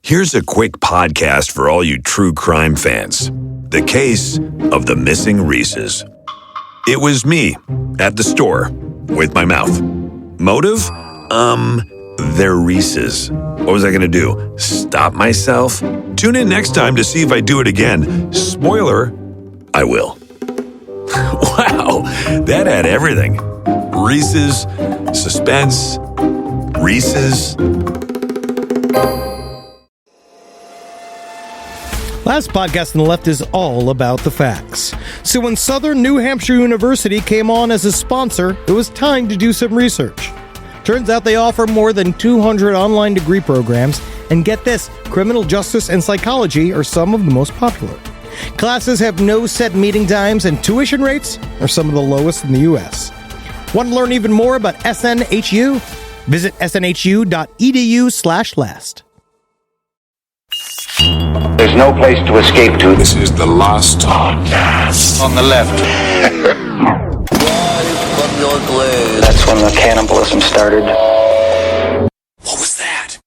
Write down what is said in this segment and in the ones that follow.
Here's a quick podcast for all you true crime fans. The case of the missing Reeses. It was me at the store with my mouth. Motive? They're Reeses. What was I going to do? Stop myself? Tune in next time to see if I do it again. Spoiler, I will. Wow, that had everything. Reeses, suspense, Reeses. Last podcast on the left is all about the facts. So when Southern New Hampshire University came on as a sponsor, it was time to do some research. Turns out they offer more than 200 online degree programs, and get this, criminal justice and psychology are some of the most popular. Classes have no set meeting times, and tuition rates are some of the lowest in the U.S. Want to learn even more about SNHU? Visit snhu.edu/last. There's no place to escape to. This is the last podcast. On the left. That's when the cannibalism started. What was that?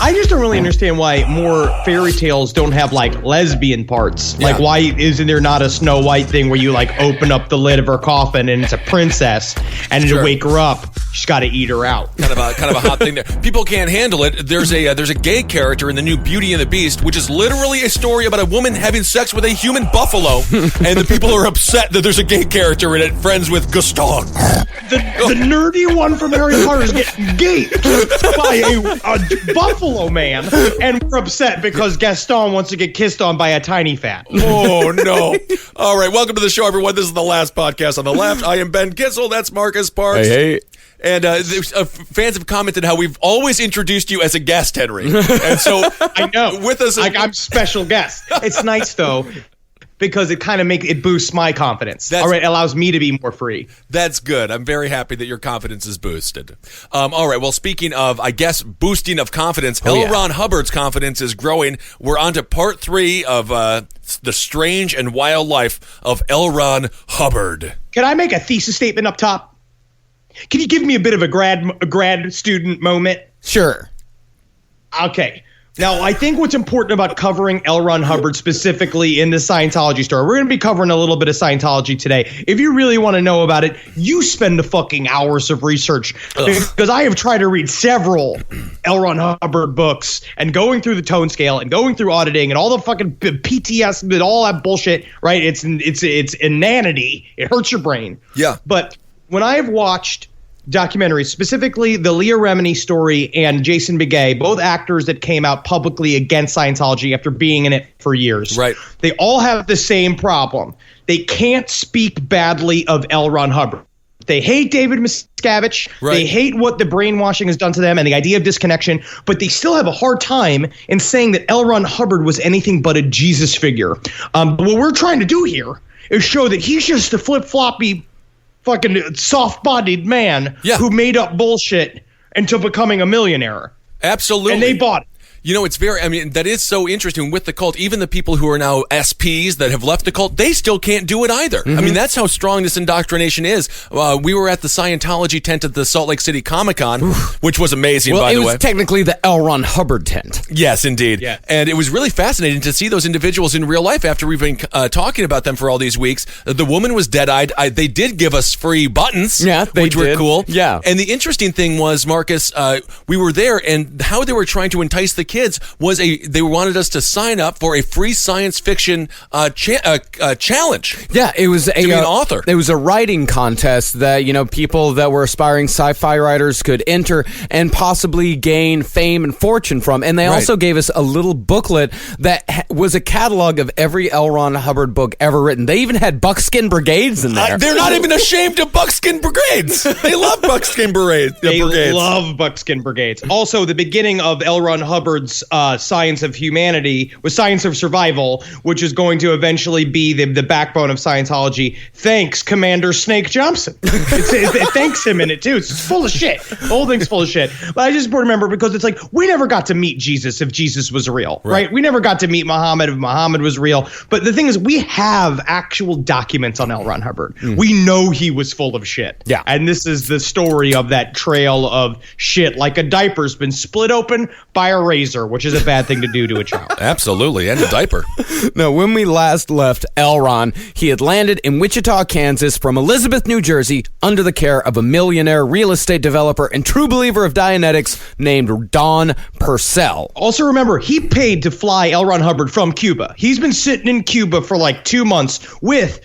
I just don't really understand why more fairy tales don't have like lesbian parts. Yeah. Like, why isn't there not a Snow White thing where you like open up the lid of her coffin and it's a princess, and to wake her up, she's got to eat her out. Kind of a hot thing there. People can't handle it. There's a gay character in the new Beauty and the Beast, which is literally a story about a woman having sex with a human buffalo, and the people are upset that there's a gay character in it, friends with Gaston. The nerdy one from Harry Potter is getting gaped by a buffalo man, and we're upset because Gaston wants to get kissed on by a tiny fat. Oh, no. All right, welcome to the show, everyone. This is the last podcast on the left. I am Ben Kissel. That's Marcus Parks. Hey. And fans have commented how we've always introduced you as a guest, Henry. And so I know. With us, I'm special guest. It's nice though, because it kind of boosts my confidence. All right, it allows me to be more free. That's good. I'm very happy that your confidence is boosted. All right. Well, speaking of, I guess, boosting of confidence, Ron Hubbard's confidence is growing. We're on to part 3 of the strange and wild life of L. Ron Hubbard. Can I make a thesis statement up top? Can you give me a bit of a grad student moment? Sure. Okay. Now, I think what's important about covering L. Ron Hubbard specifically in the Scientology story, we're going to be covering a little bit of Scientology today. If you really want to know about it, you spend the fucking hours of research. Because I have tried to read several L. Ron Hubbard books and going through the tone scale and going through auditing and all the fucking PTS and all that bullshit, right? It's inanity. It hurts your brain. Yeah. But when I have watched documentaries, specifically the Leah Remini story and Jason Begay, both actors that came out publicly against Scientology after being in it for years. Right. They all have the same problem. They can't speak badly of L. Ron Hubbard. They hate David Miscavige. Right. They hate what the brainwashing has done to them and the idea of disconnection, but they still have a hard time in saying that L. Ron Hubbard was anything but a Jesus figure. But what we're trying to do here is show that he's just a flip-floppy fucking soft-bodied man who made up bullshit until becoming a millionaire. Absolutely. And they bought it. You know, that is so interesting with the cult. Even the people who are now SPs that have left the cult, they still can't do it either. Mm-hmm. I mean, that's how strong this indoctrination is. We were at the Scientology tent at the Salt Lake City Comic-Con, which was amazing, by the way. Well, it was technically the L. Ron Hubbard tent. Yes, indeed. Yeah. And it was really fascinating to see those individuals in real life after we've been talking about them for all these weeks. The woman was dead-eyed. They did give us free buttons, which were cool. Yeah. And the interesting thing was, Marcus, we were there, and how they were trying to entice the kids was they wanted us to sign up for a free science fiction challenge. Yeah, it was to be an author. It was a writing contest that people that were aspiring sci-fi writers could enter and possibly gain fame and fortune from. And they also gave us a little booklet that was a catalog of every L. Ron Hubbard book ever written. They even had Buckskin Brigades in there. They're not even ashamed of Buckskin Brigades. They love Buckskin Brigades. They love Buckskin Brigades. Also, the beginning of L. Ron Hubbard's Hubbard's Science of Humanity, was Science of Survival, which is going to eventually be the backbone of Scientology. Thanks, Commander Snake Johnson. It thanks him in it, too. It's full of shit. The whole thing's full of shit. But I just remember because it's like, we never got to meet Jesus if Jesus was real, right? We never got to meet Muhammad if Muhammad was real. But the thing is, we have actual documents on L. Ron Hubbard. We know he was full of shit. Yeah. And this is the story of that trail of shit, like a diaper's been split open by a razor, which is a bad thing to do to a child. Absolutely, and a diaper. Now, when we last left L. Ron, he had landed in Wichita, Kansas from Elizabeth, New Jersey, under the care of a millionaire real estate developer and true believer of Dianetics named Don Purcell. Also remember, he paid to fly L. Ron Hubbard from Cuba. He's been sitting in Cuba for like 2 months with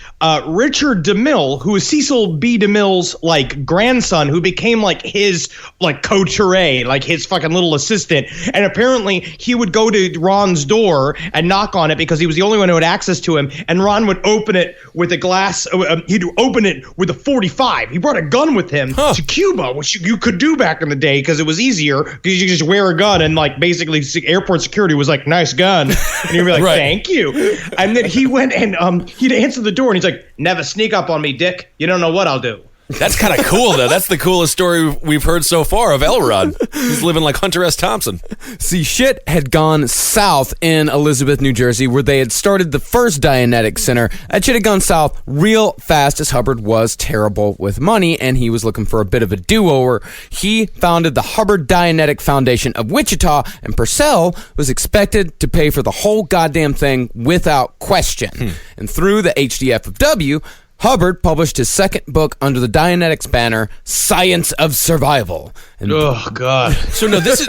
Richard DeMille, who is Cecil B. DeMille's like grandson, who became like his like coterie, like his fucking little assistant. And apparently he would go to Ron's door and knock on it because he was the only one who had access to him. And Ron would open it with a glass. He'd open it with a 45. He brought a gun with him to Cuba, which you could do back in the day because it was easier because you could just wear a gun and like basically airport security was like, nice gun. And you'd be like, thank you. And then he went and he'd answer the door and he's like, never sneak up on me, Dick. You don't know what I'll do. That's kind of cool, though. That's the coolest story we've heard so far of L. Ron. He's living like Hunter S. Thompson. See, shit had gone south in Elizabeth, New Jersey, where they had started the first Dianetics Center. That shit had gone south real fast as Hubbard was terrible with money, and he was looking for a bit of a do-over. He founded the Hubbard Dianetic Foundation of Wichita, and Purcell was expected to pay for the whole goddamn thing without question. And through the HDF of W, Hubbard published his second book under the Dianetics banner, Science of Survival. And oh God! So no, this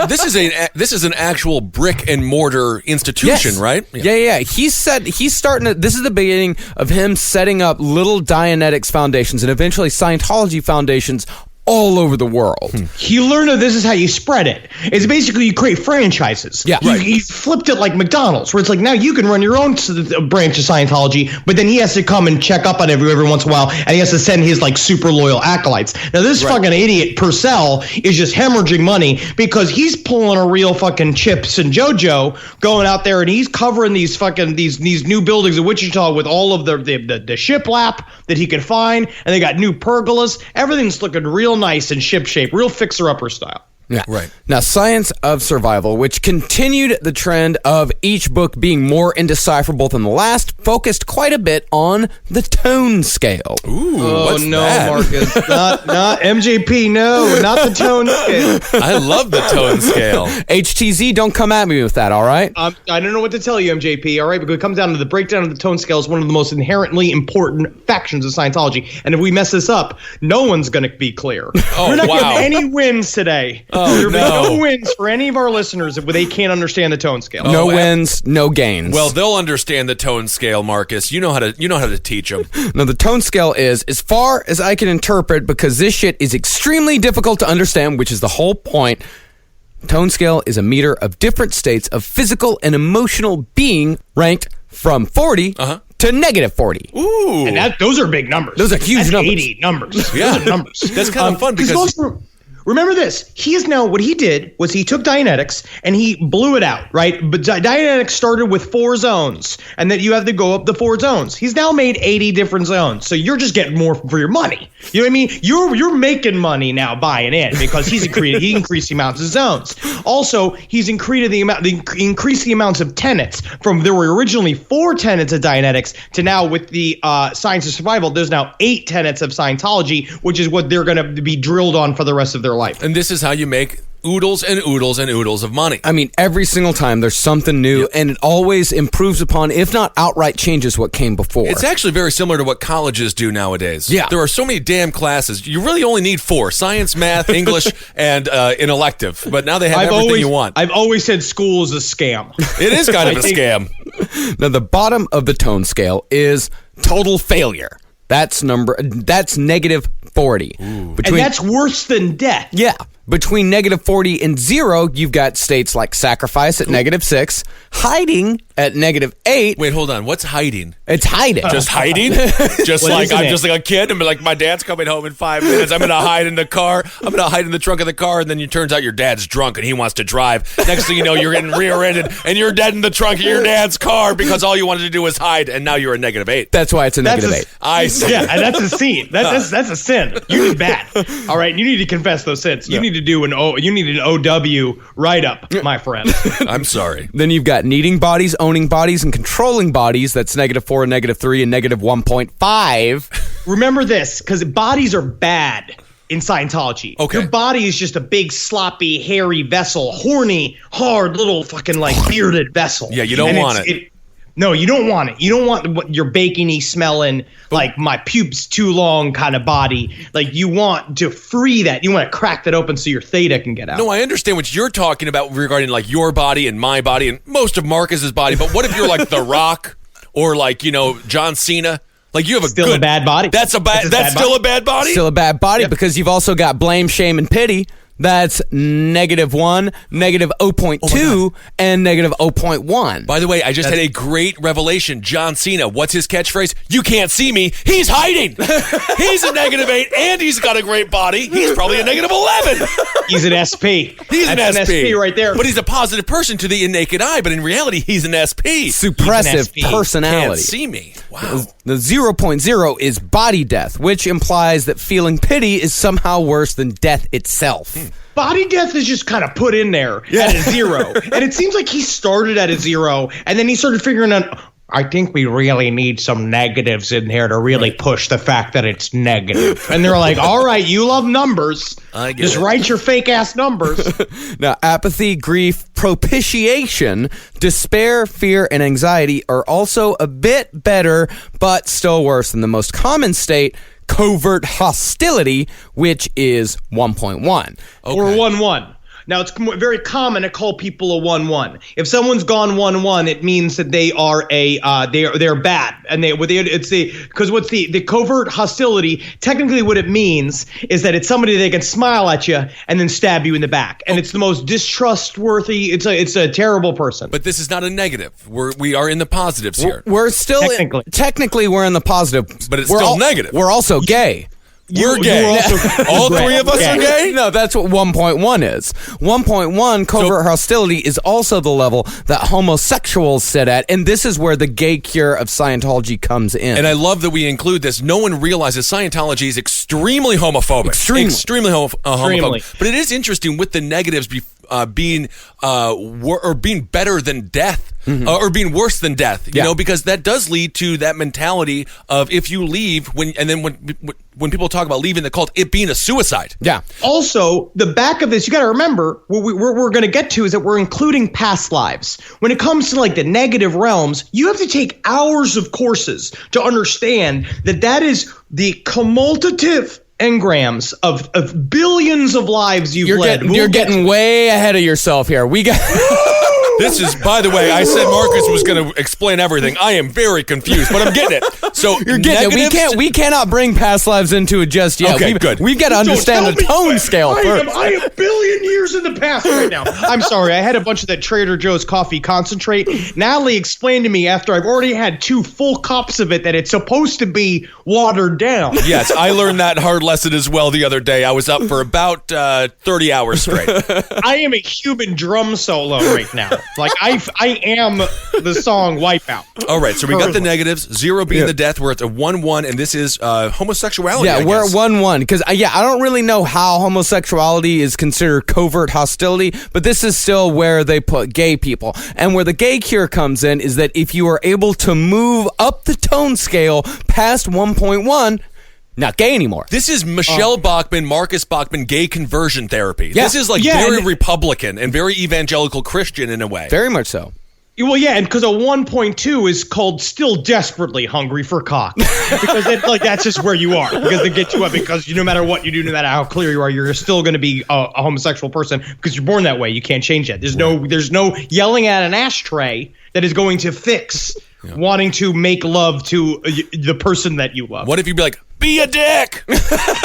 is an actual brick and mortar institution, right? Yeah. He's starting to. This is the beginning of him setting up little Dianetics foundations and eventually Scientology foundations all over the world. He learned that this is how you spread it. It's basically you create franchises. Yeah, he flipped it like McDonald's, where it's like now you can run your own branch of Scientology, but then he has to come and check up on every once in a while, and he has to send his like super loyal acolytes. Now this fucking idiot Purcell is just hemorrhaging money because he's pulling a real fucking Chips and JoJo going out there, and he's covering these fucking these new buildings in Wichita with all of the shiplap that he could find, and they got new pergolas. Everything's looking real nice and ship shape, real fixer-upper style. Yeah. Right. Now, Science of Survival, which continued the trend of each book being more indecipherable than the last, focused quite a bit on the tone scale. Ooh, oh, no, that? Marcus. not MJP, no, not the tone scale. I love the tone scale. HTZ, don't come at me with that, all right? I don't know what to tell you, MJP, all right? Because it comes down to the breakdown of the tone scale is one of the most inherently important factions of Scientology. And if we mess this up, no one's going to be clear. Oh, we're not wow. getting any wins today. Oh, There'll be no wins for any of our listeners if they can't understand the tone scale. No wins, no gains. Well, they'll understand the tone scale, Marcus. You know how to teach them. No, the tone scale is, as far as I can interpret, because this shit is extremely difficult to understand, which is the whole point. Tone scale is a meter of different states of physical and emotional being ranked from 40 to negative 40. Ooh. And those are big numbers. Those are huge numbers. 80 numbers. Yeah. Those are numbers. That's kind of fun because... Remember this. What he did was he took Dianetics and he blew it out, right? But Dianetics started with 4 zones, and then you have to go up the 4 zones. He's now made 80 different zones, so you're just getting more for your money. You know what I mean? You're making money now buying in because he increased the amounts of zones. Also, he's increased the amounts of tenets from there were originally 4 tenets of Dianetics to now with the Science of Survival. There's now 8 tenets of Scientology, which is what they're going to be drilled on for the rest of their life. And this is how you make oodles and oodles and oodles of money. I mean, every single time there's something new, and it always improves upon, if not outright changes what came before. It's actually very similar to what colleges do nowadays. Yeah. There are so many damn classes. You really only need 4: science, math, English, and an elective. But now they have everything you want. I've always said school is a scam. It is kind of a scam. Now, the bottom of the tone scale is total failure. That's negative 40. And that's worse than death. Yeah. Between negative 40 and 0, you've got states like sacrifice at negative 6, hiding at -8. Wait, hold on. What's hiding? It's hiding. Just hiding? Just like isn't I'm it? just like a kid and be like, my dad's coming home in 5 minutes. I'm gonna hide in the car. I'm gonna hide in the trunk of the car, and then it turns out your dad's drunk and he wants to drive. Next thing you know, you're getting rear-ended and you're dead in the trunk of your dad's car because all you wanted to do was hide, and now you're a -8. That's why it's a -8. I see. Yeah, and that's a sin. That's a sin. You did bad. All right, you need to confess those sins. You need to do an OW write-up, my friend. I'm sorry. Then you've got needing bodies, owning bodies, and controlling bodies. That's -4, -3, and -1.5. Remember this, because bodies are bad in Scientology. Okay. Your body is just a big, sloppy, hairy vessel, horny, hard, little fucking like bearded vessel. Yeah, you don't want it. No, you don't want it. You don't want your bacony smelling, like my pubes too long kind of body. Like you want to free that. You want to crack that open so your theta can get out. No, I understand what you're talking about regarding like your body and my body and most of Marcus's body. But what if you're like The Rock or like, John Cena? Like you have Still a bad body. That's still a bad body? Still a bad body because you've also got blame, shame, and pity. That's -1, -0.2, and -0.1. By the way, I just had a great revelation. John Cena, what's his catchphrase? You can't see me. He's hiding. He's a -8, and he's got a great body. He's probably a -11. He's an SP. He's That's an SP right there. But he's a positive person to the naked eye. But in reality, he's an SP. Suppressive He's an SP. personality. Can't see me. Wow. The 0.0 is body death, which implies that feeling pity is somehow worse than death itself. Body death is just kind of put in there at a 0. And it seems like he started at a 0 and then he started figuring out, I think we really need some negatives in here to really push the fact that it's negative. And they're like, all right, you love numbers. I get Just it. write your fake ass numbers. Now, apathy, grief, propitiation, despair, fear, and anxiety are also a bit better, but still worse than the most common state, covert hostility, which is 1.1. Or 1-1. Now, it's very common to call people a 1-1. If someone's gone 1-1, it means that they are they're bad, and because what's the covert hostility? Technically, what it means is that it's somebody that can smile at you and then stab you in the back, and it's the most distrustworthy. It's a terrible person. But this is not a negative. We are in the positives here. We're still technically we're in the positive, But it's still negative. We're also gay. We're gay. All three of us are gay? No, that's what 1.1 is. 1.1, covert hostility, is also the level that homosexuals sit at, and this is where the gay cure of Scientology comes in. And I love that we include this. No one realizes Scientology is extremely homophobic. Extremely homophobic. But it is interesting with the negatives being better than death. Or being worse than death, you know, because that does lead to that mentality of if you leave when people talk about leaving the cult, it being a suicide. Yeah. Also, the back of this, you got to remember, what we're going to get to is that we're including past lives. When it comes to like the negative realms, you have to take hours of courses to understand that is the cumulative engrams of billions of lives you've led. You're getting way ahead of yourself here. We got... This is, by the way, I said Marcus was going to explain everything. I am very confused, but I'm getting it. So you're getting it. We cannot bring past lives into it just yet. Okay, good. We've got to understand the tone scale first. I am a billion years in the past right now. I'm sorry. I had a bunch of that Trader Joe's coffee concentrate. Natalie explained to me after I've already had 2 full cups of it that it's supposed to be watered down. Yes, I learned that hard lesson as well the other day. I was up for about 30 hours straight. I am a human drum solo right now. Like I am the song Wipeout. All right, so we got the negatives, 0 being the death, we're at a 1-1, and this is homosexuality. Yeah, we're at 1-1 because I don't really know how homosexuality is considered covert hostility, but this is still where they put gay people. And where the gay cure comes in is that if you are able to move up the tone scale past 1.1, not gay anymore. This is Michelle Bachman, Marcus Bachman, gay conversion therapy. Yeah. This is like very Republican and very evangelical Christian in a way. Very much so. Well, yeah, and because a 1.2 is called still desperately hungry for cock. Because that's just where you are. Because they get you up because no matter what you do, no matter how clear you are, you're still going to be a homosexual person because you're born that way. You can't change that. There's no yelling at an ashtray that is going to fix wanting to make love to the person that you love. What if you'd be like, Be a dick.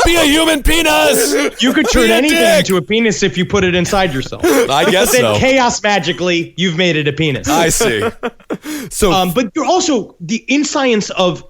Be a human penis. You could turn Be a anything dick. into a penis if you put it inside yourself. I guess But then so. chaos magically, you've made it a penis. I see. So But you're also in science of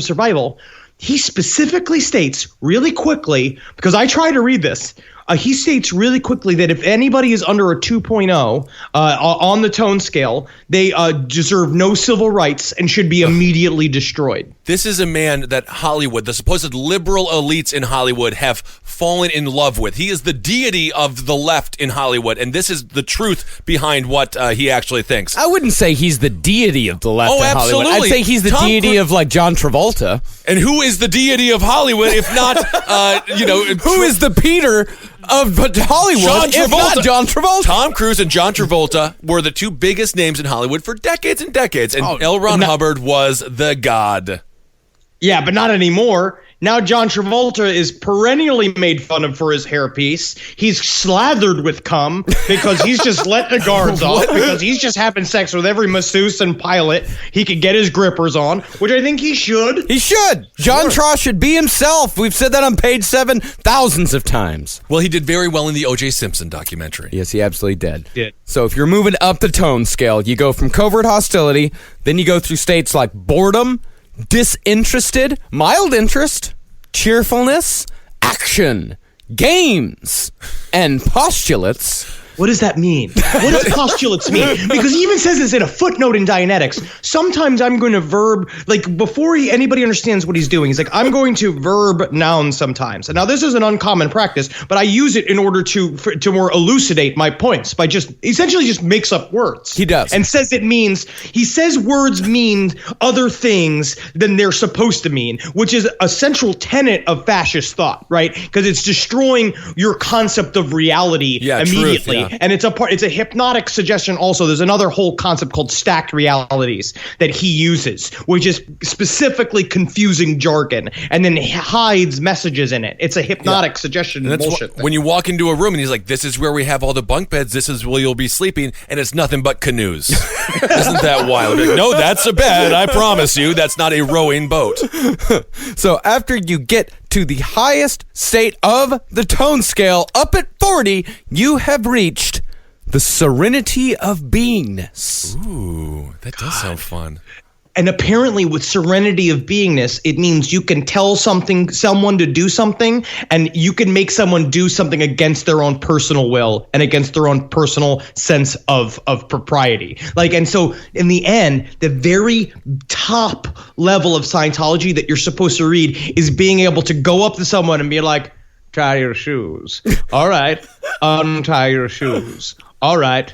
survival. He specifically states really quickly, because I try to read this. He states really quickly that if anybody is under a 2.0 on the tone scale, they deserve no civil rights and should be immediately destroyed. This is a man that Hollywood, the supposed liberal elites in Hollywood, have fallen in love with. He is the deity of the left in Hollywood, and this is the truth behind what he actually thinks. I wouldn't say he's the deity of the left Oh, in Hollywood. absolutely. I'd say he's the Tom deity Cruise- of like John Travolta. And who is the deity of Hollywood if not, Who is the Peter of Hollywood if not John Travolta? Tom Cruise and John Travolta were the two biggest names in Hollywood for decades and decades, and L. Ron Hubbard was the god. Yeah, but not anymore. Now John Travolta is perennially made fun of for his hairpiece. He's slathered with cum because he's just letting the guards off, because he's just having sex with every masseuse and pilot he could get his grippers on, which I think he should. He should. John Traw should be himself. We've said that on page 7 thousands of times. Well, he did very well in the O.J. Simpson documentary. Yes, he absolutely did. Did. So if you're moving up the tone scale, you go from covert hostility, then you go through states like boredom, disinterested, mild interest, cheerfulness, action, games, and postulates. What does that mean? What does postulates mean? Because he even says this in a footnote in Dianetics. Sometimes I'm going to verb, like before anybody understands what he's doing, he's like, I'm going to verb nouns sometimes. And now this is an uncommon practice, but I use it in order to more elucidate my points by just essentially just makes up words. He does. And says he says words mean other things than they're supposed to mean, which is a central tenet of fascist thought, right? Because it's destroying your concept of reality immediately. Truth, yeah. And it's a hypnotic suggestion also. There's another whole concept called stacked realities that he uses, which is specifically confusing jargon and then hides messages in it. It's a hypnotic suggestion bullshit thing. When you walk into a room and he's like, this is where we have all the bunk beds, this is where you'll be sleeping, and it's nothing but canoes. Isn't that wild? Like, no, that's a bed, I promise you. That's not a rowing boat. So after you get to the highest state of the tone scale, up at 40, you have reached the serenity of beingness. Ooh, that does sound fun. And apparently with serenity of beingness, it means you can tell someone to do something, and you can make someone do something against their own personal will and against their own personal sense of propriety. Like, and so in the end, the very top level of Scientology that you're supposed to read is being able to go up to someone and be like, tie your shoes. All right. Untie your shoes. All right.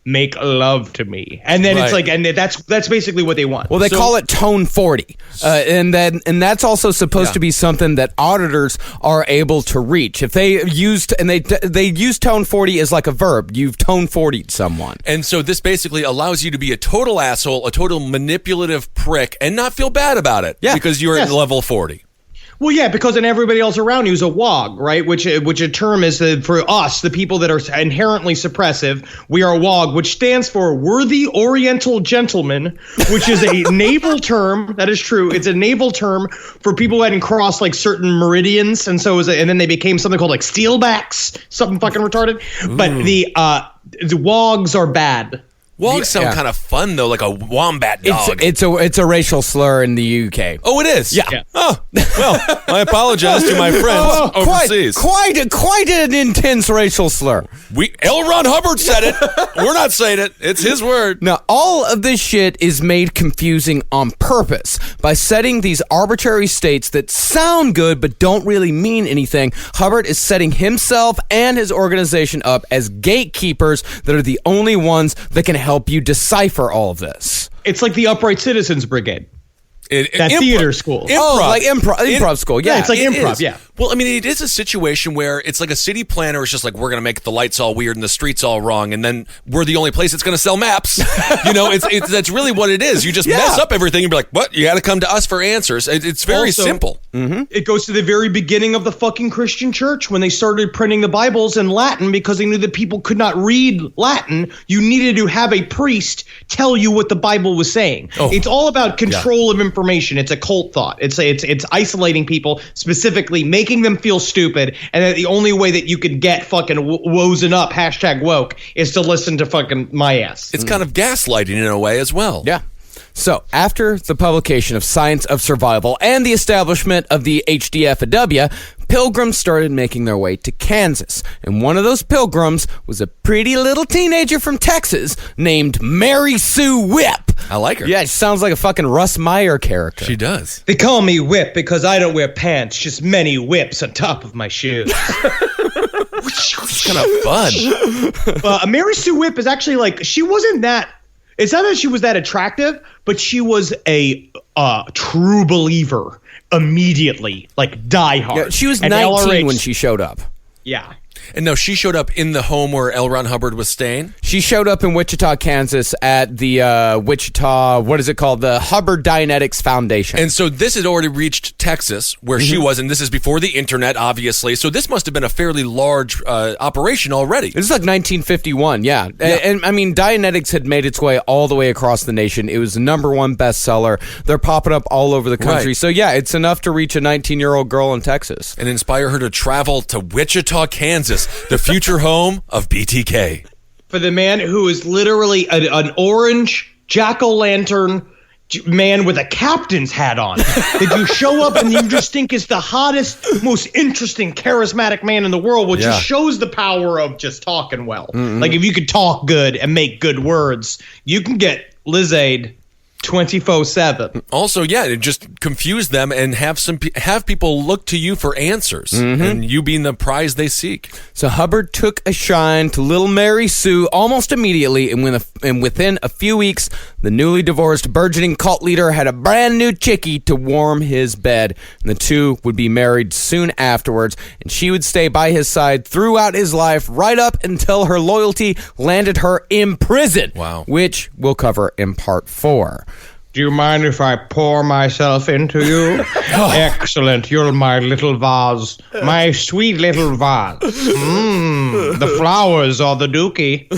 Make love to me. And then it's like, and that's basically what they want. Well, they call it tone 40, and that's also supposed to be something that auditors are able to reach. If they used and they use tone 40 as like a verb, you've tone 40'd someone. And so this basically allows you to be a total asshole, a total manipulative prick, and not feel bad about it. Yeah. Because you're at level 40. Well, yeah, because then everybody else around you is a WOG, right? Which a term is for us, the people that are inherently suppressive. We are WOG, which stands for Worthy Oriental Gentleman, which is a naval term. That is true. It's a naval term for people who hadn't crossed like certain meridians, and so and then they became something called like steelbacks, something fucking retarded. Ooh. But the WOGs are bad. Wogs sound kind of fun though, like a wombat dog. It's a racial slur in the UK. Oh, it is. Yeah. Oh, well, I apologize to my friends overseas. Quite an intense racial slur. L. Ron Hubbard said it. We're not saying it. It's his word. Now, all of this shit is made confusing on purpose by setting these arbitrary states that sound good but don't really mean anything. Hubbard is setting himself and his organization up as gatekeepers that are the only ones that can help you decipher all of this. It's like the Upright Citizens Brigade. Theater school. Like improv school. Yeah, it's like improv. Yeah. Well, I mean, it is a situation where it's like a city planner is just like, we're going to make the lights all weird and the streets all wrong, and then we're the only place that's going to sell maps. That's really what it is. You just mess up everything and be like, what? You got to come to us for answers. It's very simple. It goes to the very beginning of the fucking Christian church when they started printing the Bibles in Latin because they knew that people could not read Latin. You needed to have a priest tell you what the Bible was saying. It's all about control of information. It's a cult thought. It's isolating people, specifically making them feel stupid, and that the only way that you could get fucking wozen up, #woke, is to listen to fucking my ass. It's kind of gaslighting in a way as well. Yeah. So, after the publication of Science of Survival and the establishment of the HDFW, pilgrims started making their way to Kansas. And one of those pilgrims was a pretty little teenager from Texas named Mary Sue Whip. I like her. Yeah, she sounds like a fucking Russ Meyer character. She does. They call me Whip because I don't wear pants, just many whips on top of my shoes. It's kind of fun. Mary Sue Whip is actually like, she wasn't that. It's not that she was that attractive, but she was a true believer immediately, like diehard. Yeah, she was And 19 when she showed up. Yeah. And no, she showed up in the home where L. Ron Hubbard was staying. She showed up in Wichita, Kansas at the Wichita, what is it called? The Hubbard Dianetics Foundation. And so this had already reached Texas, where she was, and this is before the internet, obviously. So this must have been a fairly large operation already. This is like 1951, yeah. And I mean, Dianetics had made its way all the way across the nation. It was the #1 bestseller. They're popping up all over the country. Right. So yeah, it's enough to reach a 19-year-old girl in Texas. And inspire her to travel to Wichita, Kansas, the future home of BTK. For the man who is literally an orange jack-o'-lantern man with a captain's hat on, that you show up and you just think is the hottest, most interesting, charismatic man in the world, which just shows the power of just talking well. Like if you could talk good and make good words, you can get Liz Aid 24/7. Also, yeah, just confuse them and have people look to you for answers, and you being the prize they seek. So Hubbard took a shine to little Mary Sue almost immediately, and within a few weeks, the newly divorced burgeoning cult leader had a brand new chickie to warm his bed, and the two would be married soon afterwards, and she would stay by his side throughout his life, right up until her loyalty landed her in prison. Wow. Which we'll cover in part 4. Do you mind if I pour myself into you? Excellent. You're my little vase. My sweet little vase. The flowers are the dookie.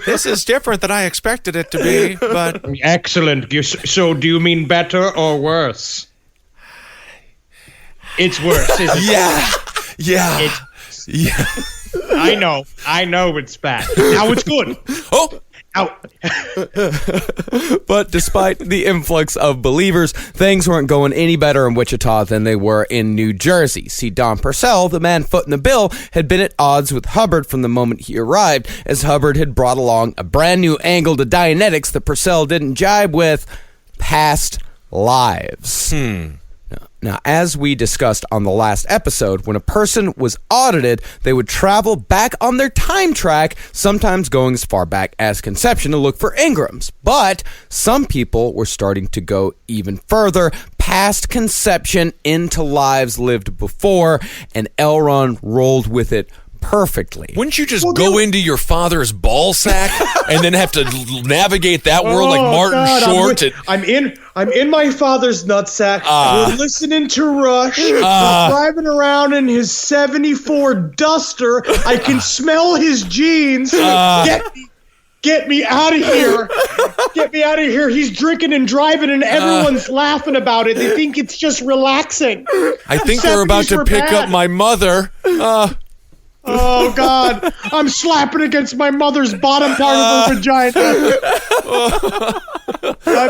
This is different than I expected it to be, but... Excellent. So do you mean better or worse? It's worse, isn't it? Yeah. Yeah. I know it's bad. Now it's good. Oh! Out. But despite the influx of believers, things weren't going any better in Wichita than they were in New Jersey. See, Don Purcell, the man footing the bill, had been at odds with Hubbard from the moment he arrived, as Hubbard had brought along a brand new angle to Dianetics that Purcell didn't jibe with: past lives. Now, as we discussed on the last episode, when a person was audited, they would travel back on their time track, sometimes going as far back as conception to look for engrams. But some people were starting to go even further, past conception into lives lived before, and L. Ron rolled with it perfectly. Wouldn't you just go into your father's ball sack and then have to navigate that world like Martin Short? I'm in my father's nutsack. We're listening to Rush. We're driving around in his 74 Duster. I can smell his jeans. Get me out of here. Get me out of here. He's drinking and driving and everyone's laughing about it. They think it's just relaxing. I think they're about to pick up my mother. Oh, God. I'm slapping against my mother's bottom part of her vagina.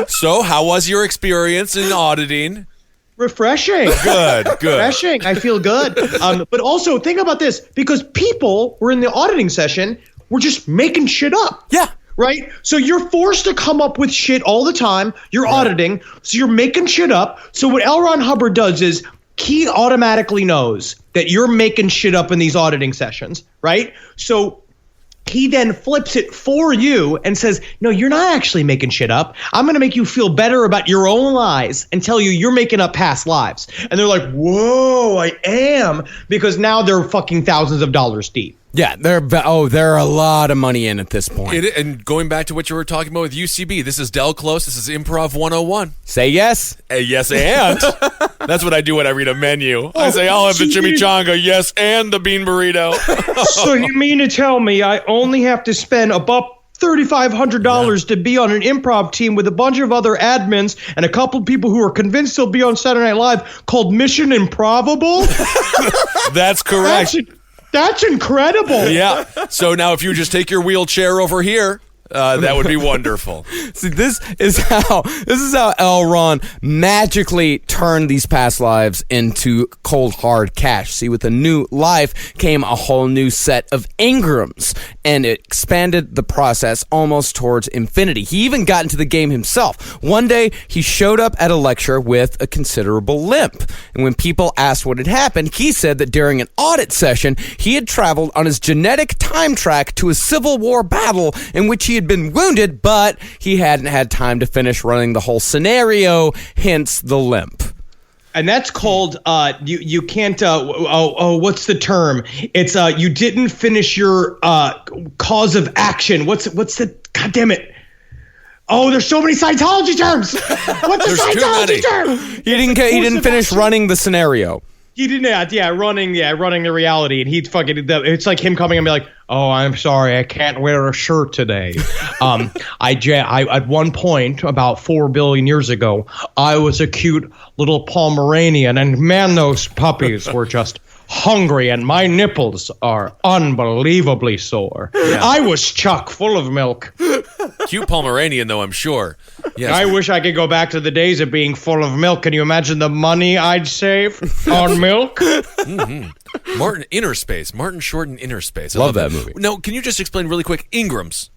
So, how was your experience in auditing? Refreshing. Good. Refreshing. I feel good. But also, think about this. Because people were in the auditing session, were just making shit up. Yeah. Right? So you're forced to come up with shit all the time. You're auditing. So you're making shit up. So what L. Ron Hubbard does is he automatically knows that you're making shit up in these auditing sessions, right? So he then flips it for you and says, no, you're not actually making shit up. I'm going to make you feel better about your own lies and tell you you're making up past lives. And they're like, whoa, I am. Because now they're fucking thousands of dollars deep. Yeah, there are a lot of money in at this point. And going back to what you were talking about with UCB, this is Del Close. This is Improv 101. Say yes. Yes, and. That's what I do when I read a menu. I say, I'll have the chimichanga, yes, and the bean burrito. So you mean to tell me I only have to spend about $3,500 to be on an improv team with a bunch of other admins and a couple people who are convinced they'll be on Saturday Night Live called Mission Improvable? That's correct. That's incredible. Yeah. So now if you just take your wheelchair over here, that would be wonderful. See, this is how L. Ron magically turned these past lives into cold hard cash. See, with a new life came a whole new set of Ingrams, and it expanded the process almost towards infinity. He even got into the game himself. One day, he showed up at a lecture with a considerable limp, and when people asked what had happened, he said that during an audit session, he had traveled on his genetic time track to a Civil War battle in which he had been wounded, but he hadn't had time to finish running the whole scenario, hence the limp. And that's called you can't what's the term? It's you didn't finish your cause of action. What's the God damn it? Oh, there's so many Scientology terms. What's the Scientology term? He didn't finish running the scenario. He didn't, running the reality, and he'd fucking. It's like him coming and be like, "Oh, I'm sorry, I can't wear a shirt today." I at one point about 4 billion years ago, I was a cute little Pomeranian, and man, those puppies were just hungry, and my nipples are unbelievably sore. Yeah. I was chock full of milk. Cute Pomeranian, though, I'm sure. Yes. I wish I could go back to the days of being full of milk. Can you imagine the money I'd save on milk? Mm-hmm. Martin Short in Inner Space. Love that movie. No, can you just explain really quick? Ingrams,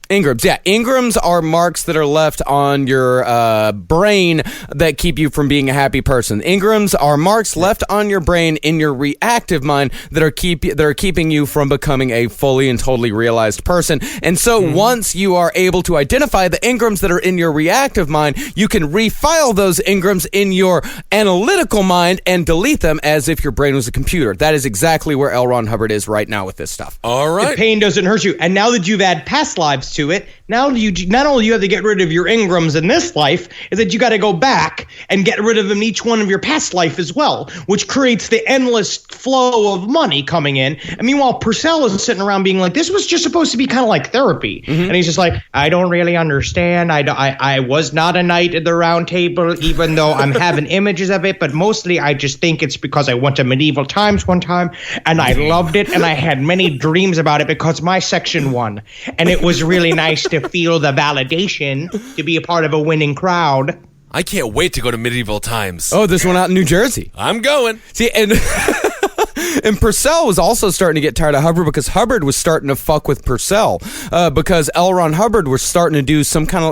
yeah. Ingrams are marks that are left on your brain that keep you from being a happy person. Ingrams are marks left on your brain in your reactive mind that are keeping you from becoming a fully and totally realized person. And so once you are able to identify the Ingrams that are in your reactive mind, you can refile those Ingrams in your analytical mind and delete them as if your brain was a computer. That is exactly where L. Ron Hubbard is right now with this stuff. All right. The pain doesn't hurt you. And now that you've had past lives to it, now you not only you have to get rid of your Ingrams in this life, is that you got to go back and get rid of them in each one of your past life as well, which creates the endless flow of money coming in. And meanwhile, Purcell is sitting around being like, this was just supposed to be kind of like therapy. Mm-hmm. And he's just like, I don't really understand. I was not a knight at the round table, even though I'm having images of it. But mostly I just think it's because I went to medieval times one time and I loved it. And I had many dreams about it because my section won. And it was really nice to feel the validation to be a part of a winning crowd. I can't wait to go to medieval times. Oh, this one out in New Jersey. I'm going. See, and and Purcell was also starting to get tired of Hubbard because Hubbard was starting to fuck with Purcell because L. Ron Hubbard was starting to do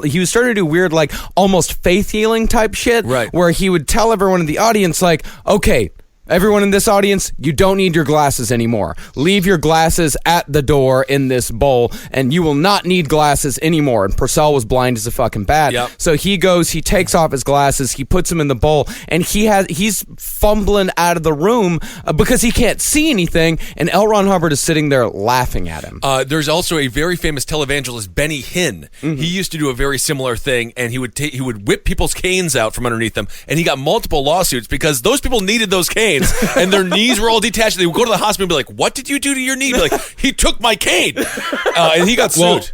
he was starting to do weird, like almost faith healing type shit, right? Where he would tell everyone in the audience, like, okay, everyone in this audience, you don't need your glasses anymore. Leave your glasses at the door in this bowl, and you will not need glasses anymore. And Purcell was blind as a fucking bat. Yep. So he takes off his glasses, he puts them in the bowl, and he's fumbling out of the room because he can't see anything, and L. Ron Hubbard is sitting there laughing at him. There's also a very famous televangelist, Benny Hinn. Mm-hmm. He used to do a very similar thing, and he would whip people's canes out from underneath them, and he got multiple lawsuits because those people needed those canes. And their knees were all detached. They would go to the hospital and be like, what did you do to your knee? Be like, he took my cane. And he got sued.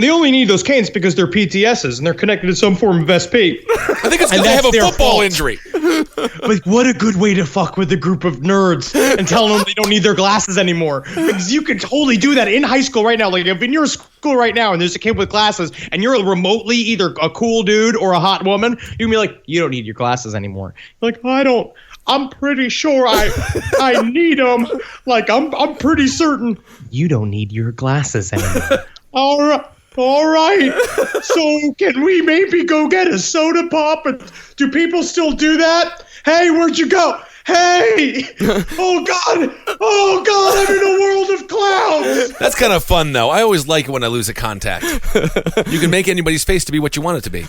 They only need those canes because they're PTSs and they're connected to some form of SP. I think it's because they have a football injury. Like, what a good way to fuck with a group of nerds and tell them they don't need their glasses anymore. Because you can totally do that in high school right now. Like, if in your school right now and there's a kid with glasses and you're remotely either a cool dude or a hot woman, you can be like, you don't need your glasses anymore. You're like, I'm pretty sure I need them. Like, I'm pretty certain. You don't need your glasses anymore. All right. So can we maybe go get a soda pop? And do people still do that? Hey, where'd you go? Hey! Oh, God, I'm in a world of clowns. That's kind of fun, though. I always like it when I lose a contact. You can make anybody's face to be what you want it to be.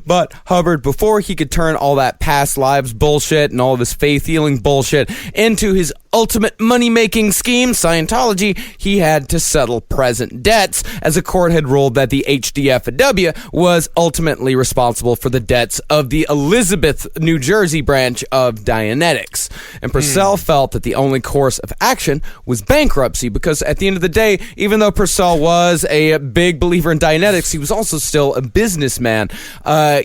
But Hubbard, before he could turn all that past lives bullshit and all of his faith healing bullshit into his ultimate money-making scheme, Scientology, he had to settle present debts, as a court had ruled that the HDFW was ultimately responsible for the debts of the Elizabeth, New Jersey branch of Dianetics. And Purcell felt that the only course of action was bankruptcy, because at the end of the day, even though Purcell was a big believer in Dianetics, he was also still a businessman.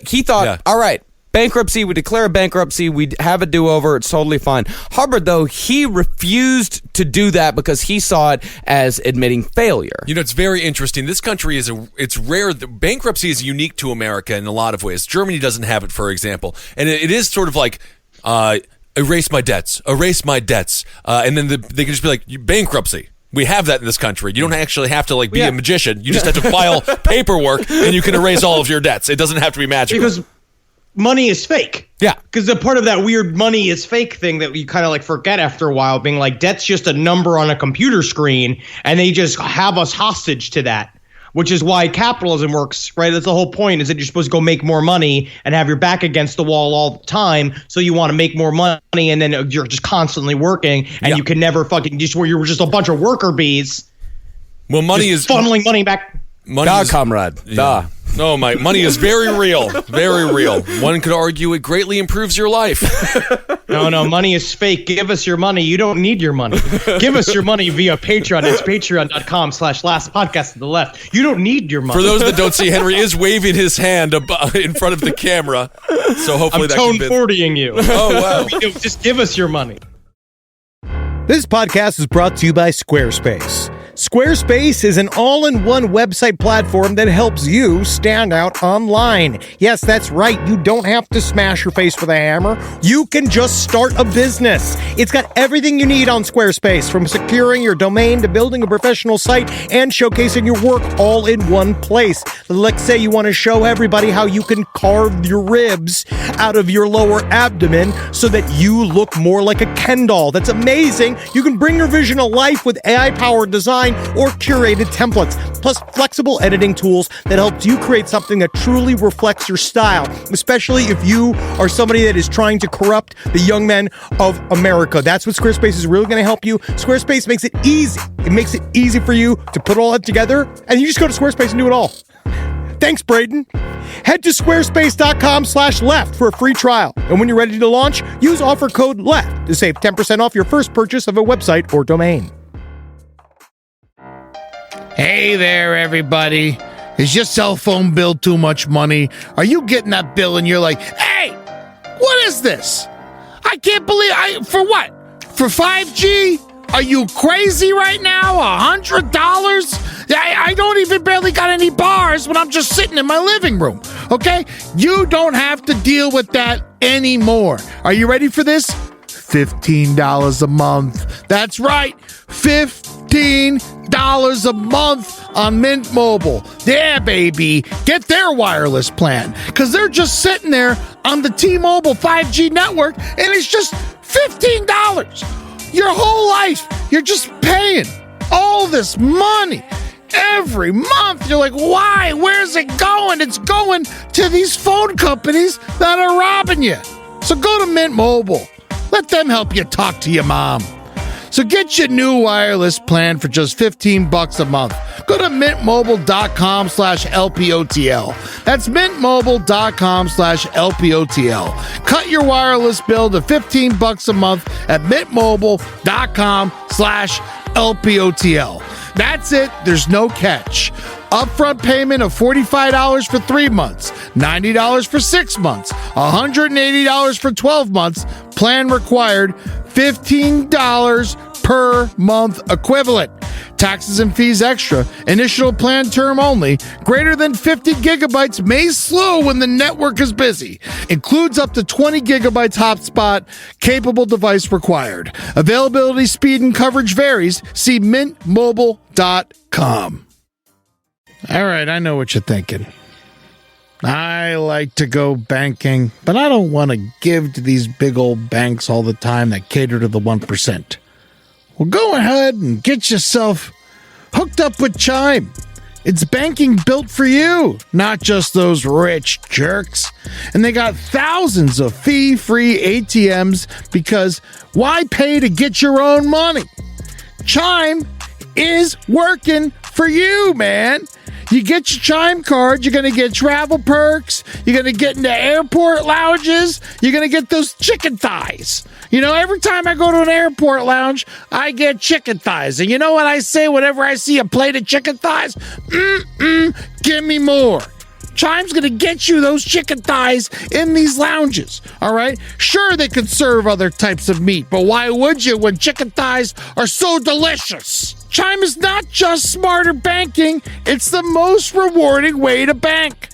He thought, all right, bankruptcy, we declare a bankruptcy, we have a do-over, it's totally fine. Hubbard, though, he refused to do that because he saw it as admitting failure. You know, it's very interesting. This country it's rare. Bankruptcy is unique to America in a lot of ways. Germany doesn't have it, for example. And it is sort of like, erase my debts, and then they can just be like, bankruptcy. We have that in this country. You don't actually have to be a magician. You just have to file paperwork and you can erase all of your debts. It doesn't have to be magical. Because money is fake. Yeah. Because the part of that weird money is fake thing that you kind of forget after a while, being like, debt's just a number on a computer screen, and they just have us hostage to that, which is why capitalism works, right? That's the whole point, is that you're supposed to go make more money and have your back against the wall all the time. So you want to make more money, and then you're just constantly working, and you can never you're just a bunch of worker bees. Well, money is funneling money back. Comrade. Yeah. No, my money is very real. Very real. One could argue it greatly improves your life. No, money is fake. Give us your money. You don't need your money. Give us your money via Patreon. It's patreon.com/lastpodcast-to-the-left. You don't need your money. For those that don't see, Henry is waving his hand in front of the camera. So hopefully I'm that tone convinces. 40ing you. Oh, wow. Just give us your money. This podcast is brought to you by Squarespace. Squarespace is an all-in-one website platform that helps you stand out online. Yes, that's right. You don't have to smash your face with a hammer. You can just start a business. It's got everything you need on Squarespace, from securing your domain to building a professional site and showcasing your work all in one place. Let's say you want to show everybody how you can carve your ribs out of your lower abdomen so that you look more like a Ken doll. That's amazing. You can bring your vision to life with AI-powered design or curated templates, plus flexible editing tools that helps you create something that truly reflects your style, especially if you are somebody that is trying to corrupt the young men of America. That's what Squarespace is really going to help you. Squarespace makes it easy. It makes it easy for you to put all that together, and you just go to Squarespace and do it all. Thanks, Braden. Head to squarespace.com/left for a free trial. And when you're ready to launch, use offer code LEFT to save 10% off your first purchase of a website or domain. Hey there, everybody. Is your cell phone bill too much money? Are you getting that bill and you're like, hey, what is this? I can't believe for what? For 5G? Are you crazy right now? $100? I don't even barely got any bars when I'm just sitting in my living room. Okay? You don't have to deal with that anymore. Are you ready for this? $15 a month. That's right. $15 a month on Mint Mobile. Yeah, baby. Get their wireless plan. Because they're just sitting there on the T-Mobile 5G network, and it's just $15. Your whole life, you're just paying all this money every month. You're like, why? Where's it going? It's going to these phone companies that are robbing you. So go to Mint Mobile. Let them help you talk to your mom. So get your new wireless plan for just $15 a month. Go to mintmobile.com/LPOTL. That's mintmobile.com/LPOTL. Cut your wireless bill to $15 a month at mintmobile.com/LPOTL. That's it. There's no catch. Upfront payment of $45 for 3 months, $90 for 6 months, $180 for 12 months. Plan required, $15 per month equivalent. Taxes and fees extra. Initial plan term only. Greater than 50 gigabytes may slow when the network is busy. Includes up to 20 gigabytes hotspot. Capable device required. Availability, speed, and coverage varies. See mintmobile.com. All right, I know what you're thinking. I like to go banking, but I don't want to give to these big old banks all the time that cater to the 1%. Well, go ahead and get yourself hooked up with Chime. It's banking built for you, not just those rich jerks. And they got thousands of fee-free ATMs because why pay to get your own money? Chime is working for you, man. You get your Chime card, you're going to get travel perks, you're going to get into airport lounges, you're going to get those chicken thighs. You know, every time I go to an airport lounge, I get chicken thighs. And you know what I say whenever I see a plate of chicken thighs? Give me more. Chime's going to get you those chicken thighs in these lounges, all right? Sure, they could serve other types of meat, but why would you when chicken thighs are so delicious? Chime is not just smarter banking, it's the most rewarding way to bank.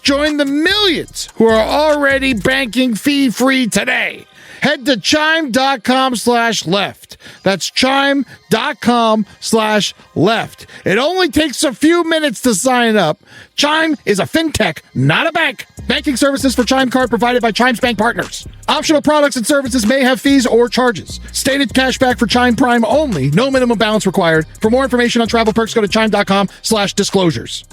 Join the millions who are already banking fee-free today. Head to chime.com/left. That's chime.com/left. It only takes a few minutes to sign up. Chime is a fintech, not a bank. Banking services for Chime Card provided by Chime's bank partners. Optional products and services may have fees or charges. Stated cashback for Chime Prime only. No minimum balance required. For more information on travel perks, go to chime.com/disclosures.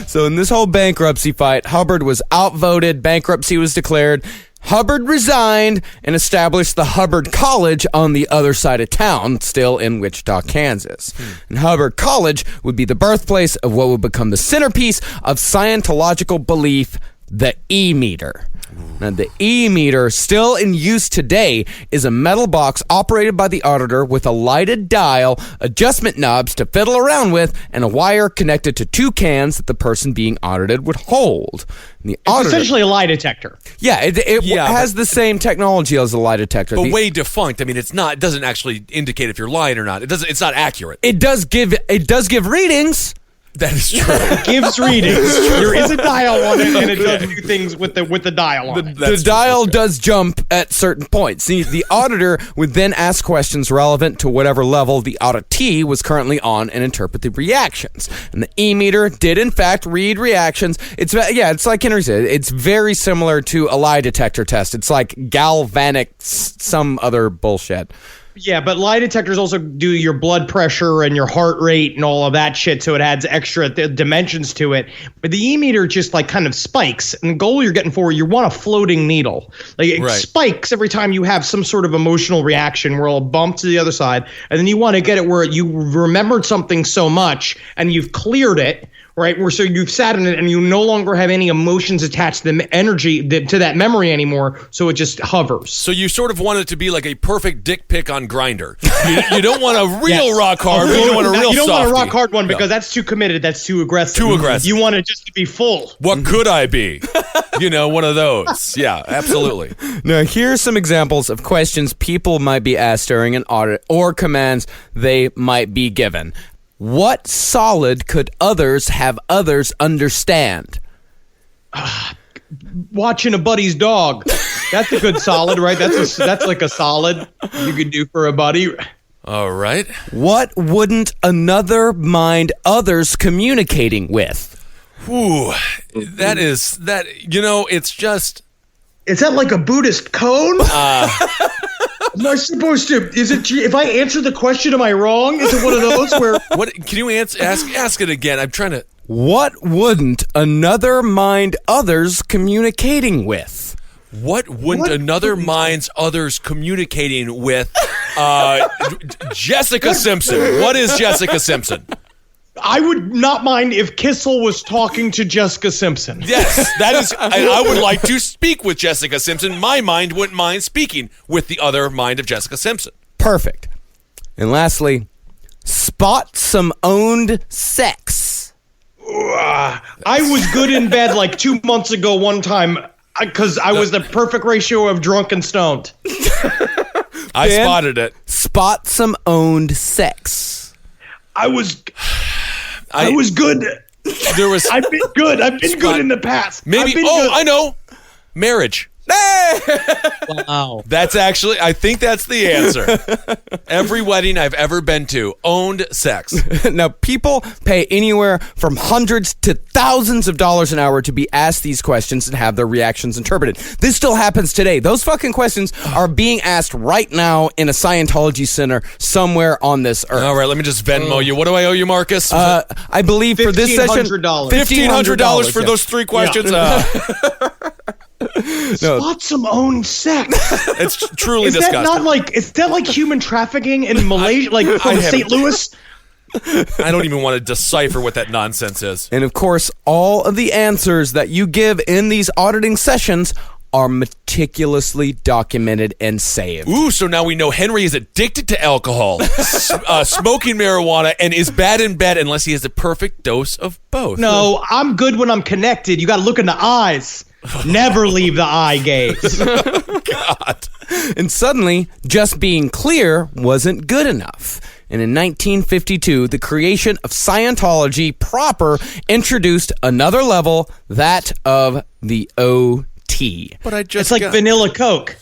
So in this whole bankruptcy fight, Hubbard was outvoted, bankruptcy was declared, Hubbard resigned and established the Hubbard College on the other side of town, still in Wichita, Kansas. And Hubbard College would be the birthplace of what would become the centerpiece of Scientological belief, the E-meter. Now, the E-meter, still in use today, is a metal box operated by the auditor with a lighted dial, adjustment knobs to fiddle around with, and a wire connected to two cans that the person being audited would hold. And the It's essentially a lie detector. Yeah, it has the same technology as a lie detector. But way defunct. I mean, it's not. It doesn't actually indicate if you're lying or not. It doesn't. It's not accurate. It does give readings. That is true. It gives readings. There is a dial on it, and it does do things with the dial on it. The dial does jump at certain points. See, the auditor would then ask questions relevant to whatever level the auditee was currently on and interpret the reactions. And the E-meter did, in fact, read reactions. It's like Henry said, it's very similar to a lie detector test. It's like galvanic some other bullshit. Yeah, but lie detectors also do your blood pressure and your heart rate and all of that shit, so it adds extra dimensions to it. But the E-meter just like kind of spikes, and the goal you're getting for, you want a floating needle. Like it spikes every time you have some sort of emotional reaction where it'll bump to the other side, and then you want to get it where you remembered something so much and you've cleared it, right? Where so you've sat in it and you no longer have any emotions attached to the energy to that memory anymore, so it just hovers. So you sort of want it to be like a perfect dick pic on Grindr. You don't want a real rock hard, but you don't want a real softie. You don't want a rock hard one because that's too committed. That's too aggressive. Too aggressive. You want it just to be full. What could I be? One of those. Yeah, absolutely. Now, here's some examples of questions people might be asked during an audit or commands they might be given. What solid could others have others understand? Watching a buddy's dog. That's a good solid, right? That's like a solid you could do for a buddy. All right. What wouldn't another mind others communicating with? Ooh, it's just... Is that like a Buddhist cone? Am I supposed to? Is it? If I answer the question, am I wrong? Is it one of those where? What? Can you ask it again? I'm trying to. What wouldn't another mind others communicating with? What wouldn't another mind's others communicating with? Jessica Simpson. What is Jessica Simpson? I would not mind if Kissel was talking to Jessica Simpson. Yes, that is. I would like to speak with Jessica Simpson. My mind wouldn't mind speaking with the other mind of Jessica Simpson. Perfect. And lastly, spot some owned sex. I was good in bed like 2 months ago one time because I was the perfect ratio of drunk and stoned. I spotted it. Spot some owned sex. I was good. I've been good. I've been good in the past. Maybe. I know. Marriage. Wow. That's actually, I think that's the answer. Every wedding I've ever been to owned sex. Now, people pay anywhere from hundreds to thousands of dollars an hour to be asked these questions and have their reactions interpreted. This still happens today. Those fucking questions are being asked right now in a Scientology center somewhere on this earth. All right, let me just Venmo you. What do I owe you, Marcus? I believe for this session, $1,500 for those three questions. Spot some own sex. It's truly Is disgusting. Is that like human trafficking in Malaysia, from St. Louis? I don't even want to decipher what that nonsense is. And of course, all of the answers that you give in these auditing sessions are meticulously documented and saved. Ooh, so now we know Henry is addicted to alcohol, smoking marijuana, and is bad in bed unless he has a perfect dose of both. No, I'm good when I'm connected. You got to look in the eyes. Never leave the eye gaze. God. And suddenly, just being clear wasn't good enough. And in 1952, the creation of Scientology proper introduced another level, that of the OT. But I just It's like vanilla Coke.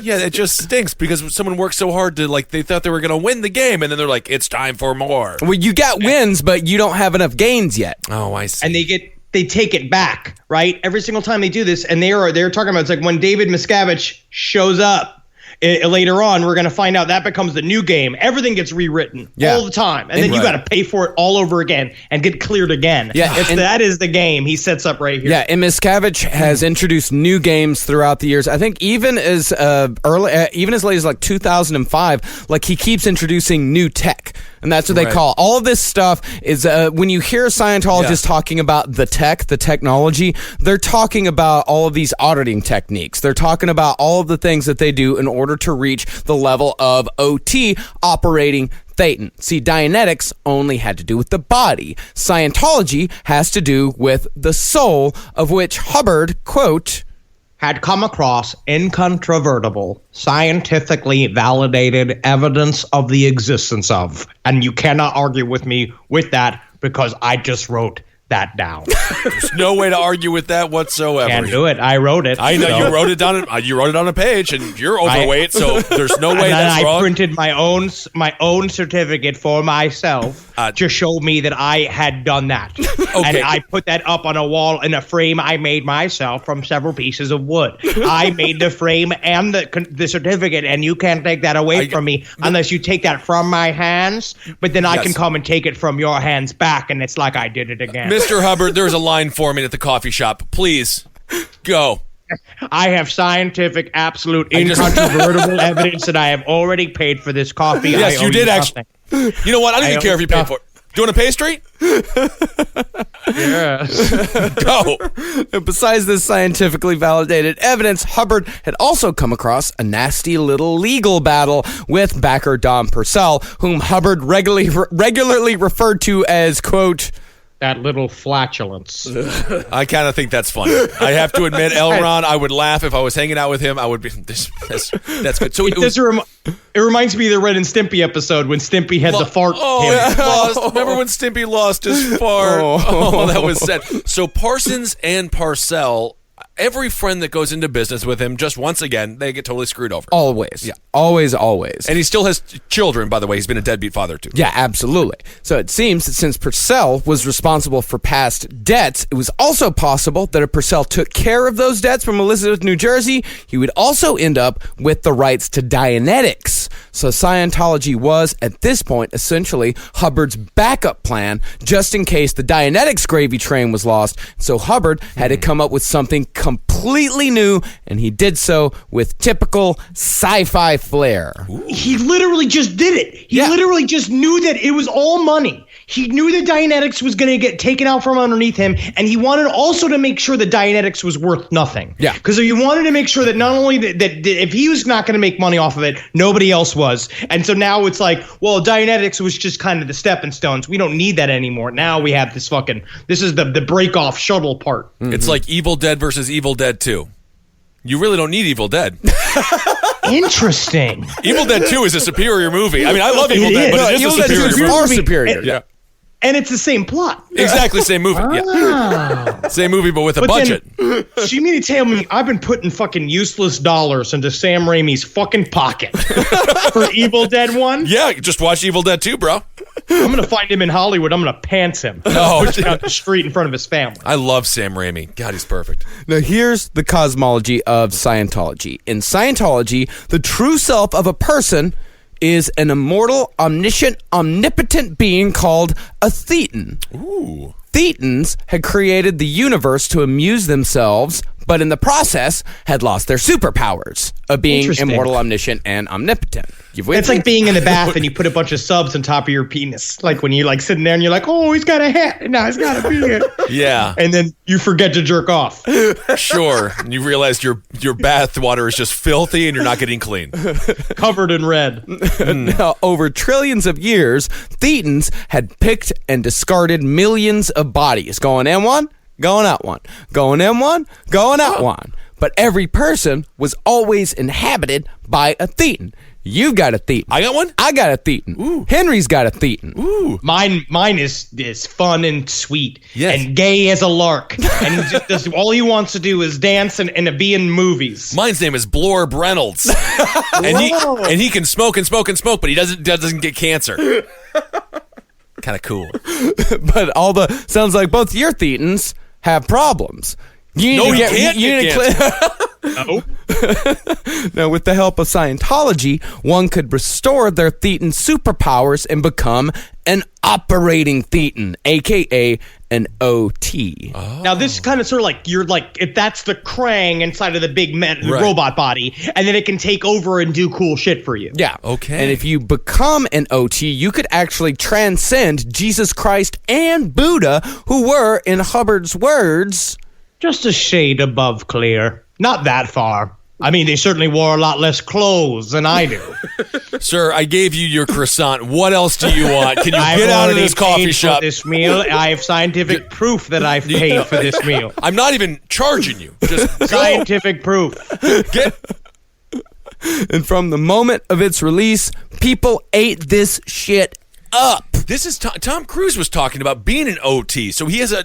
Yeah, it just stinks because someone worked so hard to, they thought they were going to win the game, and then they're like, it's time for more. Well, you got wins, but you don't have enough gains yet. Oh, I see. And they take it back, right? Every single time they do this, and they're talking about, it's like when David Miscavige shows up later on, we're going to find out that becomes the new game. Everything gets rewritten all the time, and then you got to pay for it all over again and get cleared again. Yeah, that is the game he sets up right here. Yeah, and Miscavige has introduced new games throughout the years. I think even as even as late as 2005, he keeps introducing new tech. And that's what they call all of this stuff is when you hear Scientologists talking about the technology, they're talking about all of these auditing techniques. They're talking about all of the things that they do in order to reach the level of OT, operating Thetan. See, Dianetics only had to do with the body. Scientology has to do with the soul, of which Hubbard, quote, had come across incontrovertible, scientifically validated evidence of the existence of. And you cannot argue with me with that because I just wrote that down. There's no way to argue with that whatsoever. Can't do it. I wrote it. I know you wrote it down. You wrote it on a page, and you're overweight, so there's no way that's wrong. I printed my own certificate for myself to show me that I had done that. And I put that up on a wall in a frame I made myself from several pieces of wood. I made the frame and the certificate, and you can't take that away from me unless you take that from my hands. But then I can come and take it from your hands back, and it's like I did it again. Mr. Hubbard, there's a line forming at the coffee shop. Please, go. I have scientific, absolute, incontrovertible evidence that I have already paid for this coffee. Yes, you did actually. You know what? I don't even care if you paid for it. Do you want a pastry? Yes. Go. And besides this scientifically validated evidence, Hubbard had also come across a nasty little legal battle with backer Don Purcell, whom Hubbard regularly referred to as, quote, that little flatulence. I kind of think that's funny. I have to admit, Elron, I would laugh if I was hanging out with him. I would be. That's good. So it reminds me of the Ren and Stimpy episode when Stimpy had the fart. Remember when Stimpy lost his fart? Oh, that was sad. So Parsons and Parcell, every friend that goes into business with him, just once again, they get totally screwed over. Always. Yeah. Always. And he still has children, by the way. He's been a deadbeat father, too. Yeah, absolutely. So it seems that since Purcell was responsible for past debts, it was also possible that if Purcell took care of those debts from Elizabeth, New Jersey, he would also end up with the rights to Dianetics. So Scientology was, at this point, essentially Hubbard's backup plan, just in case the Dianetics gravy train was lost. So Hubbard had to come up with something completely new, and he did so with typical sci-fi flair. He literally just did it. He literally just knew that it was all money. He knew that Dianetics was going to get taken out from underneath him, and he wanted also to make sure that Dianetics was worth nothing. Yeah. Because he wanted to make sure that not only that if he was not going to make money off of it, nobody else was. And so now it's like, well, Dianetics was just kind of the stepping stones. We don't need that anymore. Now we have this is the break-off shuttle part. Mm-hmm. It's like Evil Dead versus Evil Dead 2. You really don't need Evil Dead. Interesting. Evil Dead 2 is a superior movie. I mean, I love Evil Dead, but it is Evil a superior Dead 2 is movie. far superior. Yeah. And it's the same plot. Exactly, same movie. Yeah. Same movie, but with a budget. She mean to tell me I've been putting fucking useless dollars into Sam Raimi's fucking pocket for Evil Dead 1? Yeah, just watch Evil Dead 2, bro. I'm going to find him in Hollywood. I'm going to pants him. Oh, down the street in front of his family. I love Sam Raimi. God, he's perfect. Now, here's the cosmology of Scientology. In Scientology, the true self of a person is an immortal, omniscient, omnipotent being called a Thetan. Ooh. Thetans had created the universe to amuse themselves, but in the process had lost their superpowers of being immortal, omniscient, and omnipotent. It's like being in the bath and you put a bunch of subs on top of your penis. Like when you're like sitting there and you're like, oh, he's got a hat. And now he's got a beard. Yeah. And then you forget to jerk off. Sure. And you realize your bath water is just filthy and you're not getting clean. Covered in red. Now, over trillions of years, Thetans had picked and discarded millions of bodies, going in one, going out one, going in one, going out one. But every person was always inhabited by a Thetan. You've got a Thetan. I got one? I got a Thetan. Ooh. Henry's got a Thetan. Ooh. Mine is fun and sweet. Yes. And gay as a lark. And just all he wants to do is dance and be in movies. Mine's name is Blorb Reynolds. and he can smoke and smoke and smoke, but he doesn't get cancer. Kind of cool. But sounds like both your Thetans have problems. You can't get cancer. No. Now, with the help of Scientology, one could restore their Thetan superpowers and become an operating Thetan, a.k.a. an OT. Oh. Now, this is kind of sort of like, if that's the Krang inside of the big robot body, and then it can take over and do cool shit for you. Yeah. Okay. And if you become an OT, you could actually transcend Jesus Christ and Buddha, who were, in Hubbard's words, just a shade above clear. Not that far. I mean, they certainly wore a lot less clothes than I do. Sir, I gave you your crossant. What else do you want? Can you get out of this coffee shop? For this meal. I have scientific proof that I've paid for this meal. I'm not even charging you. Just scientific proof. And from the moment of its release, people ate this shit up. This is Tom Cruise was talking about being an OT. So he has a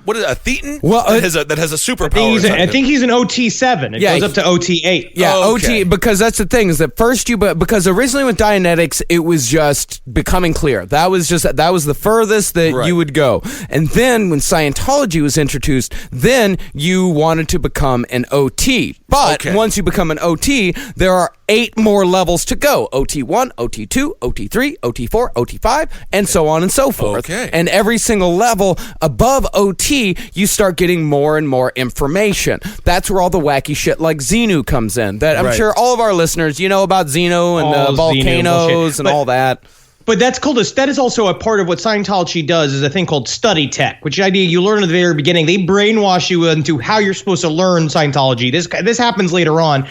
what is it, a Thetan? Well, that has a superpower. I think he's an OT7. It goes up to OT8. Yeah, okay. OT, because that's the thing is that first because originally with Dianetics it was just becoming clear. That was the furthest that you would go. And then when Scientology was introduced, then you wanted to become an OT. But once you become an OT, there are 8 more levels to go. OT1, OT2, OT3, OT4, OT5, and so on and so forth. Okay. And every single level above OT, you start getting more and more information. That's where all the wacky shit like Xenu comes in. That I'm sure all of our listeners, you know about Xenu and volcanoes and all that. But that is also a part of what Scientology does is a thing called study tech, which idea you learn at the very beginning. They brainwash you into how you're supposed to learn Scientology. This happens later on.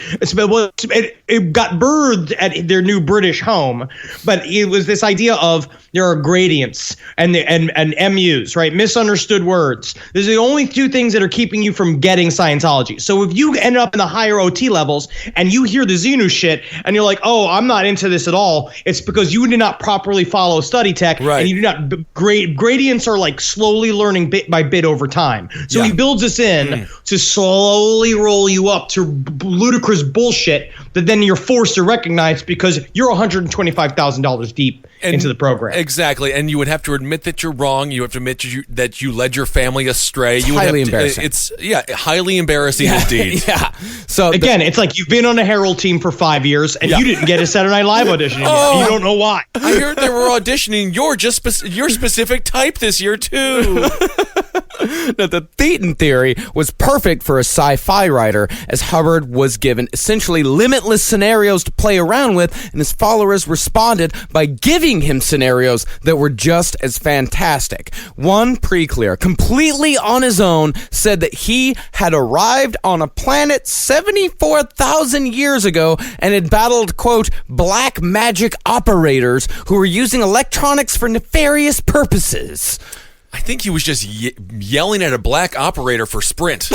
It got birthed at their new British home, but it was this idea of there are gradients and MUs, right? Misunderstood words. These are the only 2 things that are keeping you from getting Scientology. So if you end up in the higher OT levels and you hear the Xenu shit and you're like, oh, I'm not into this at all, it's because you did not properly follow study tech, and you do not gradients are like slowly learning bit by bit over time. So he builds this in to slowly roll you up to ludicrous bullshit that then you're forced to recognize because you're $125,000 deep into the program. Exactly, and you would have to admit that you're wrong. You have to admit that you led your family astray. It's highly embarrassing. It's highly embarrassing indeed. Yeah. So again, it's like you've been on a Herald team for 5 years and you didn't get a Saturday Night Live audition. You don't know why. I heard they were auditioning your specific type this year too. Now, the Thetan theory was perfect for a sci-fi writer, as Hubbard was given essentially limitless scenarios to play around with, and his followers responded by giving him scenarios that were just as fantastic. One pre-clear, completely on his own, said that he had arrived on a planet 74,000 years ago and had battled, quote, black magic operators who were using electronics for nefarious purposes. I think he was just yelling at a black operator for Sprint.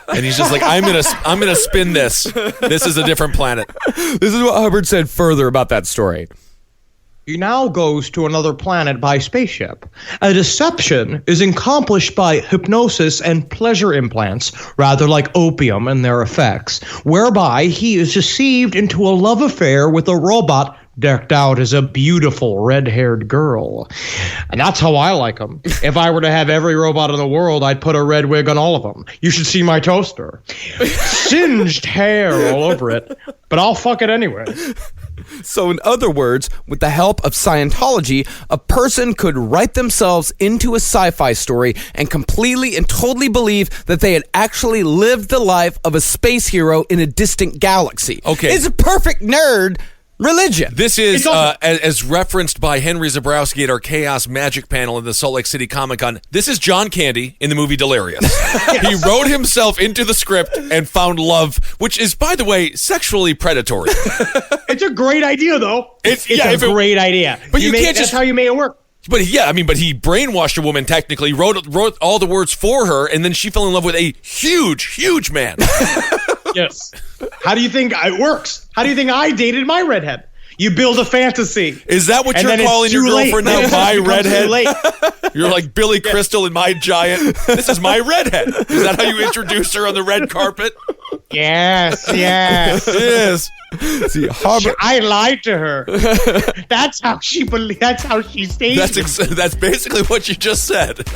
And he's just like, I'm gonna spin this. This is a different planet. This is what Hubbard said further about that story. He now goes to another planet by spaceship. A deception is accomplished by hypnosis and pleasure implants, rather like opium and their effects, whereby he is deceived into a love affair with a robot decked out as a beautiful red-haired girl. And that's how I like them. If I were to have every robot in the world, I'd put a red wig on all of them. You should see my toaster. Singed hair all over it, but I'll fuck it anyway. So in other words, with the help of Scientology, a person could write themselves into a sci-fi story and completely and totally believe that they had actually lived the life of a space hero in a distant galaxy. Okay. It's a perfect nerd religion. This is, as referenced by Henry Zabrowski at our Chaos Magic panel in the Salt Lake City Comic-Con, this is John Candy in the movie Delirious. He wrote himself into the script and found love, which is, by the way, sexually predatory. It's a great idea, though. It's a great idea. But you can't that's how you made it work. But he brainwashed a woman technically, wrote all the words for her, and then she fell in love with a huge man. Yes. How do you think it works? How do you think I dated my redhead? You build a fantasy. Is that what you're calling your girlfriend now? My redhead? You're like Billy Crystal and my giant. This is my redhead. Is that how you introduce her on the red carpet? Yes. Yes. See, Hubbard, I lied to her. That's how she stayed. That's basically what you just said.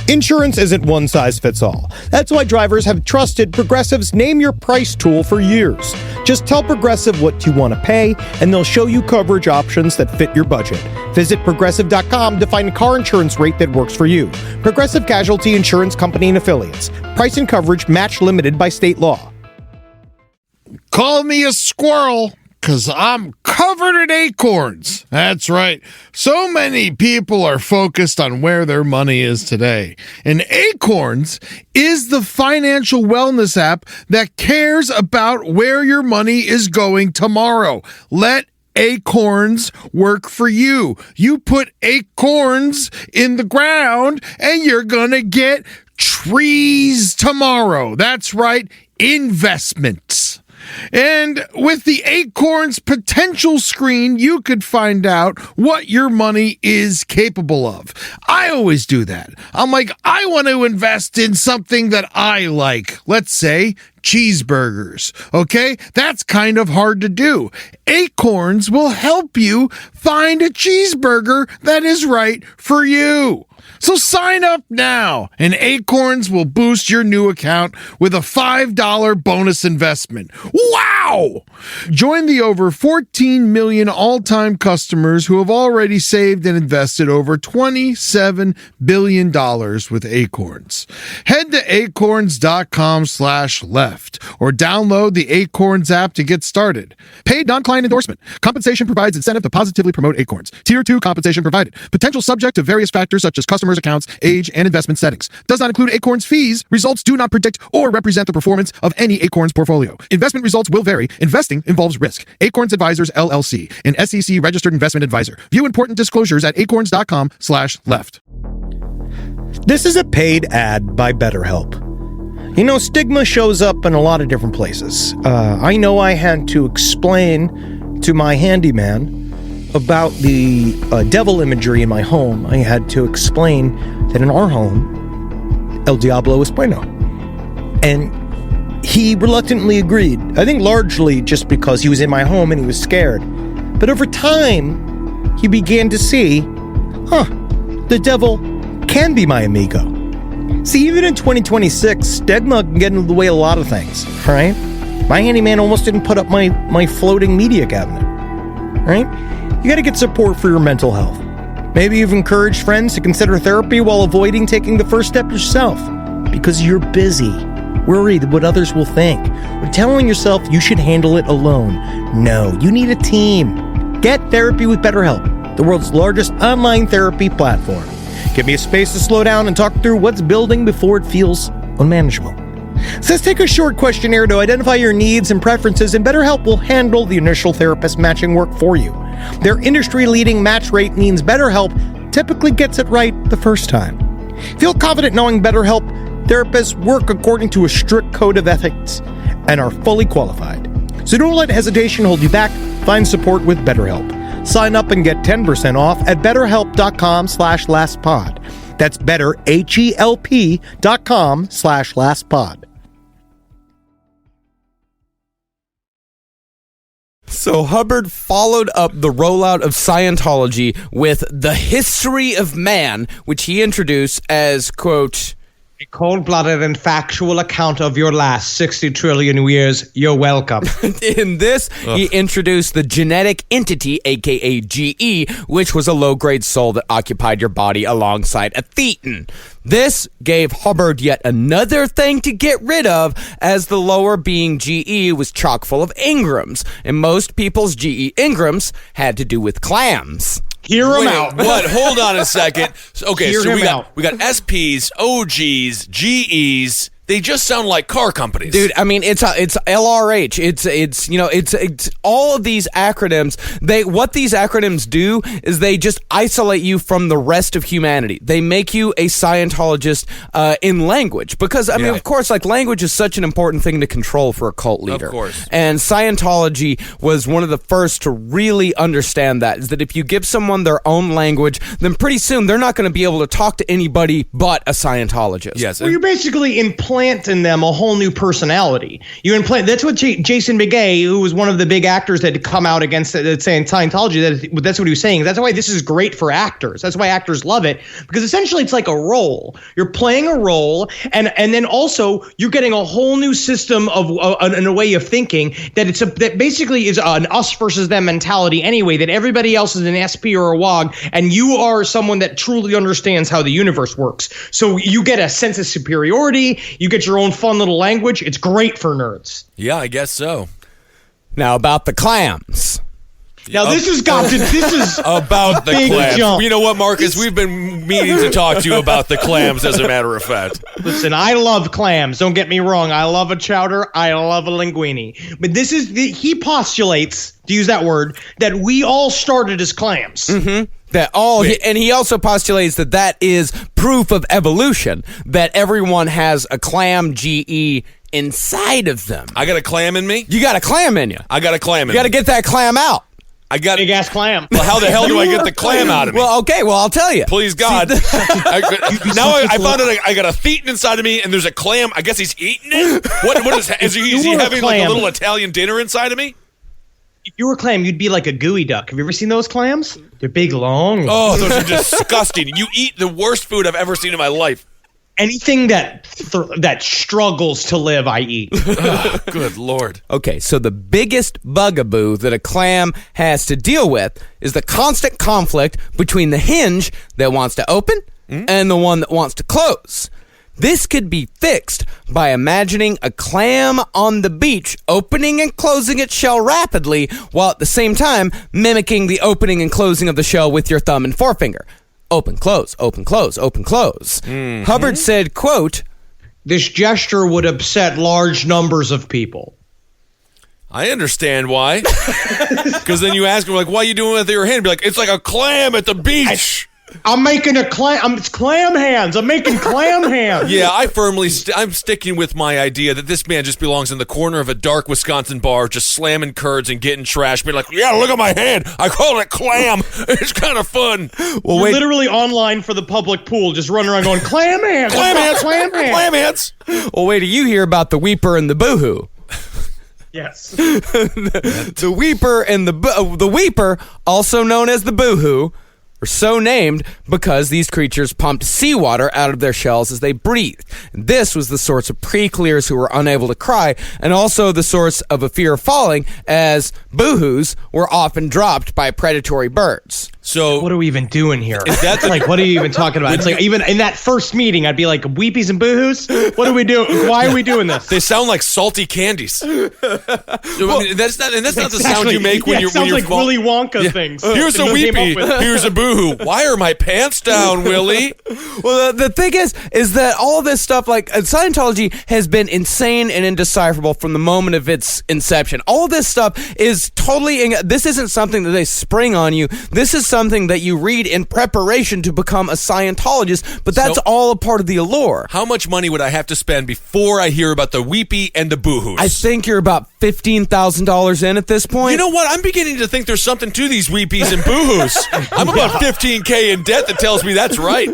Insurance isn't one size fits all. That's why drivers have trusted Progressive's Name Your Price tool for years. Just tell Progressive what you want to pay, and they'll show you coverage options that fit your budget. Visit Progressive.com to find a car insurance rate that works for you. Progressive Casualty Insurance Company and Affiliates. Price and coverage match limited by state law. Call me a squirrel, 'cause I'm covered in acorns. That's right. So many people are focused on where their money is today. And Acorns is the financial wellness app that cares about where your money is going tomorrow. Let Acorns work for you. You put acorns in the ground and you're gonna get trees tomorrow. That's right, investments. And with the Acorns potential screen, you could find out what your money is capable of. I always do that. I'm like, I want to invest in something that I like. Let's say cheeseburgers. Okay? That's kind of hard to do. Acorns will help you find a cheeseburger that is right for you. So sign up now, and Acorns will boost your new account with a $5 bonus investment. Wow! Join the over 14 million all-time customers who have already saved and invested over $27 billion with Acorns. Head to acorns.com/left or download the Acorns app to get started. Paid non-client endorsement. Compensation provides incentive to positively promote Acorns. Tier 2 compensation provided. Potential subject to various factors such as customers' accounts, age, and investment settings. Does not include Acorns fees. Results do not predict or represent the performance of any Acorns portfolio. Investment results will vary. Investing involves risk. Acorns Advisors, LLC, an SEC registered investment advisor. View important disclosures at acorns.com/left. This is a paid ad by BetterHelp. You know, stigma shows up in a lot of different places. I know I had to explain to my handyman about the devil imagery in my home. I had to explain that in our home, El Diablo es bueno. And he reluctantly agreed. I think largely just because he was in my home and he was scared. But over time, he began to see, the devil can be my amigo. See, even in 2026, stigma can get in the way of a lot of things, right? My handyman almost didn't put up my floating media cabinet, right? You gotta get support for your mental health. Maybe you've encouraged friends to consider therapy while avoiding taking the first step yourself because you're busy, worried what others will think, or telling yourself you should handle it alone. No, you need a team. Get therapy with BetterHelp, the world's largest online therapy platform. Give me a space to slow down and talk through what's building before it feels unmanageable. So let's take a short questionnaire to identify your needs and preferences, and BetterHelp will handle the initial therapist matching work for you. Their industry-leading match rate means BetterHelp typically gets it right the first time. Feel confident knowing BetterHelp therapists work according to a strict code of ethics and are fully qualified. So don't let hesitation hold you back. Find support with BetterHelp. Sign up and get 10% off at betterhelp.com/lastpod. That's betterhelp.com/lastpod. So Hubbard followed up the rollout of Scientology with The History of Man, which he introduced as, quote, a cold-blooded and factual account of your last 60 trillion years. You're welcome. In this, he introduced the genetic entity, aka GE, which was a low-grade soul that occupied your body alongside a thetan. This gave Hubbard yet another thing to get rid of, as the lower being GE was chock full of engrams, and most people's GE engrams had to do with clams. Hear him out. What? Hold on a second. Okay, Hear so him out. we got SPs, OGs, GEs. They just sound like car companies. Dude, I mean, it's LRH. It's all of these acronyms. What these acronyms do is they just isolate you from the rest of humanity. They make you a Scientologist in language, because I mean, of course, like, language is such an important thing to control for a cult leader. Of course. And Scientology was one of the first to really understand that, is that if you give someone their own language, then pretty soon they're not going to be able to talk to anybody but a Scientologist. Yes. Well, you're basically implant in them a whole new personality. You implant. That's what Jason Begay, who was one of the big actors that had come out against saying Scientology. That's what he was saying. That's why this is great for actors. That's why actors love it, because essentially it's like a role. You're playing a role, and then also you're getting a whole new system of and a way of thinking that basically is an us versus them mentality anyway. That everybody else is an SP or a WOG, and you are someone that truly understands how the universe works. So you get a sense of superiority. You get your own fun little language. It's great for nerds. Yeah, I guess so. Now about the clams. Now this is about the big clams. jump. You know what, Marcus? We've been meaning to talk to you about the clams, as a matter of fact. Listen, I love clams. Don't get me wrong. I love a chowder. I love a linguine. But he postulates, to use that word, that we all started as clams. Mm-hmm. And he also postulates that is proof of evolution, that everyone has a clam GE inside of them. I got a clam in me? You got a clam in you. I got a clam in me. You got to get that clam out. I got big ass clam. Well, how the hell do I get the clam out of me? Well, okay, I'll tell you. Please, God. I found out I got a thetan inside of me, and there's a clam. I guess he's eating it? What is he having like a little Italian dinner inside of me? If you were a clam, you'd be like a gooey duck. Have you ever seen those clams? They're big, long. Oh, those are disgusting. You eat the worst food I've ever seen in my life. Anything that struggles to live, I eat. Oh, good Lord. Okay, so the biggest bugaboo that a clam has to deal with is the constant conflict between the hinge that wants to open and the one that wants to close. This could be fixed by imagining a clam on the beach opening and closing its shell rapidly, while at the same time mimicking the opening and closing of the shell with your thumb and forefinger. Open, close, open, close, open, close. Mm-hmm. Hubbard said, quote, this gesture would upset large numbers of people. I understand why. Because then you ask them, like, why are you doing it with your hand? Be like, it's like a clam at the beach. I'm making a clam. It's clam hands. I'm making clam hands. Yeah, I'm sticking with my idea that this man just belongs in the corner of a dark Wisconsin bar, just slamming curds and getting trashed. Be like, yeah, look at my hand. I call it clam. It's kind of fun. Well, you're literally online for the public pool, just running around going, clam hands. Clam hands. Clam hands. Clam hands. Well, wait till you hear about the Weeper and the Boohoo. Yes. The Weeper and the Weeper, also known as the Boohoo, were so named because these creatures pumped seawater out of their shells as they breathed. And this was the source of pre-clears who were unable to cry, and also the source of a fear of falling, as boohoos were often dropped by predatory birds. So what are we even doing here? Is that like, what are you even talking about? It's like, even in that first meeting, I'd be like, weepies and boohoos? What are we doing? Why are we doing this? They sound like salty candies. Well, I mean, that's not the sound you make when you're sounds like Willy Wonka things. Here's a weepy. Here's a boohoo. Why are my pants down, Willie? Well, the thing is that all this stuff, like, Scientology has been insane and indecipherable from the moment of its inception. All of this stuff is totally, this isn't something that they spring on you. This is something something that you read in preparation to become a Scientologist, but that's all a part of the allure. How much money would I have to spend before I hear about the weepy and the boohoos? I think you're about $15,000 in at this point. You know what? I'm beginning to think there's something to these weepies and boohoos. I'm about $15K in debt that tells me that's right.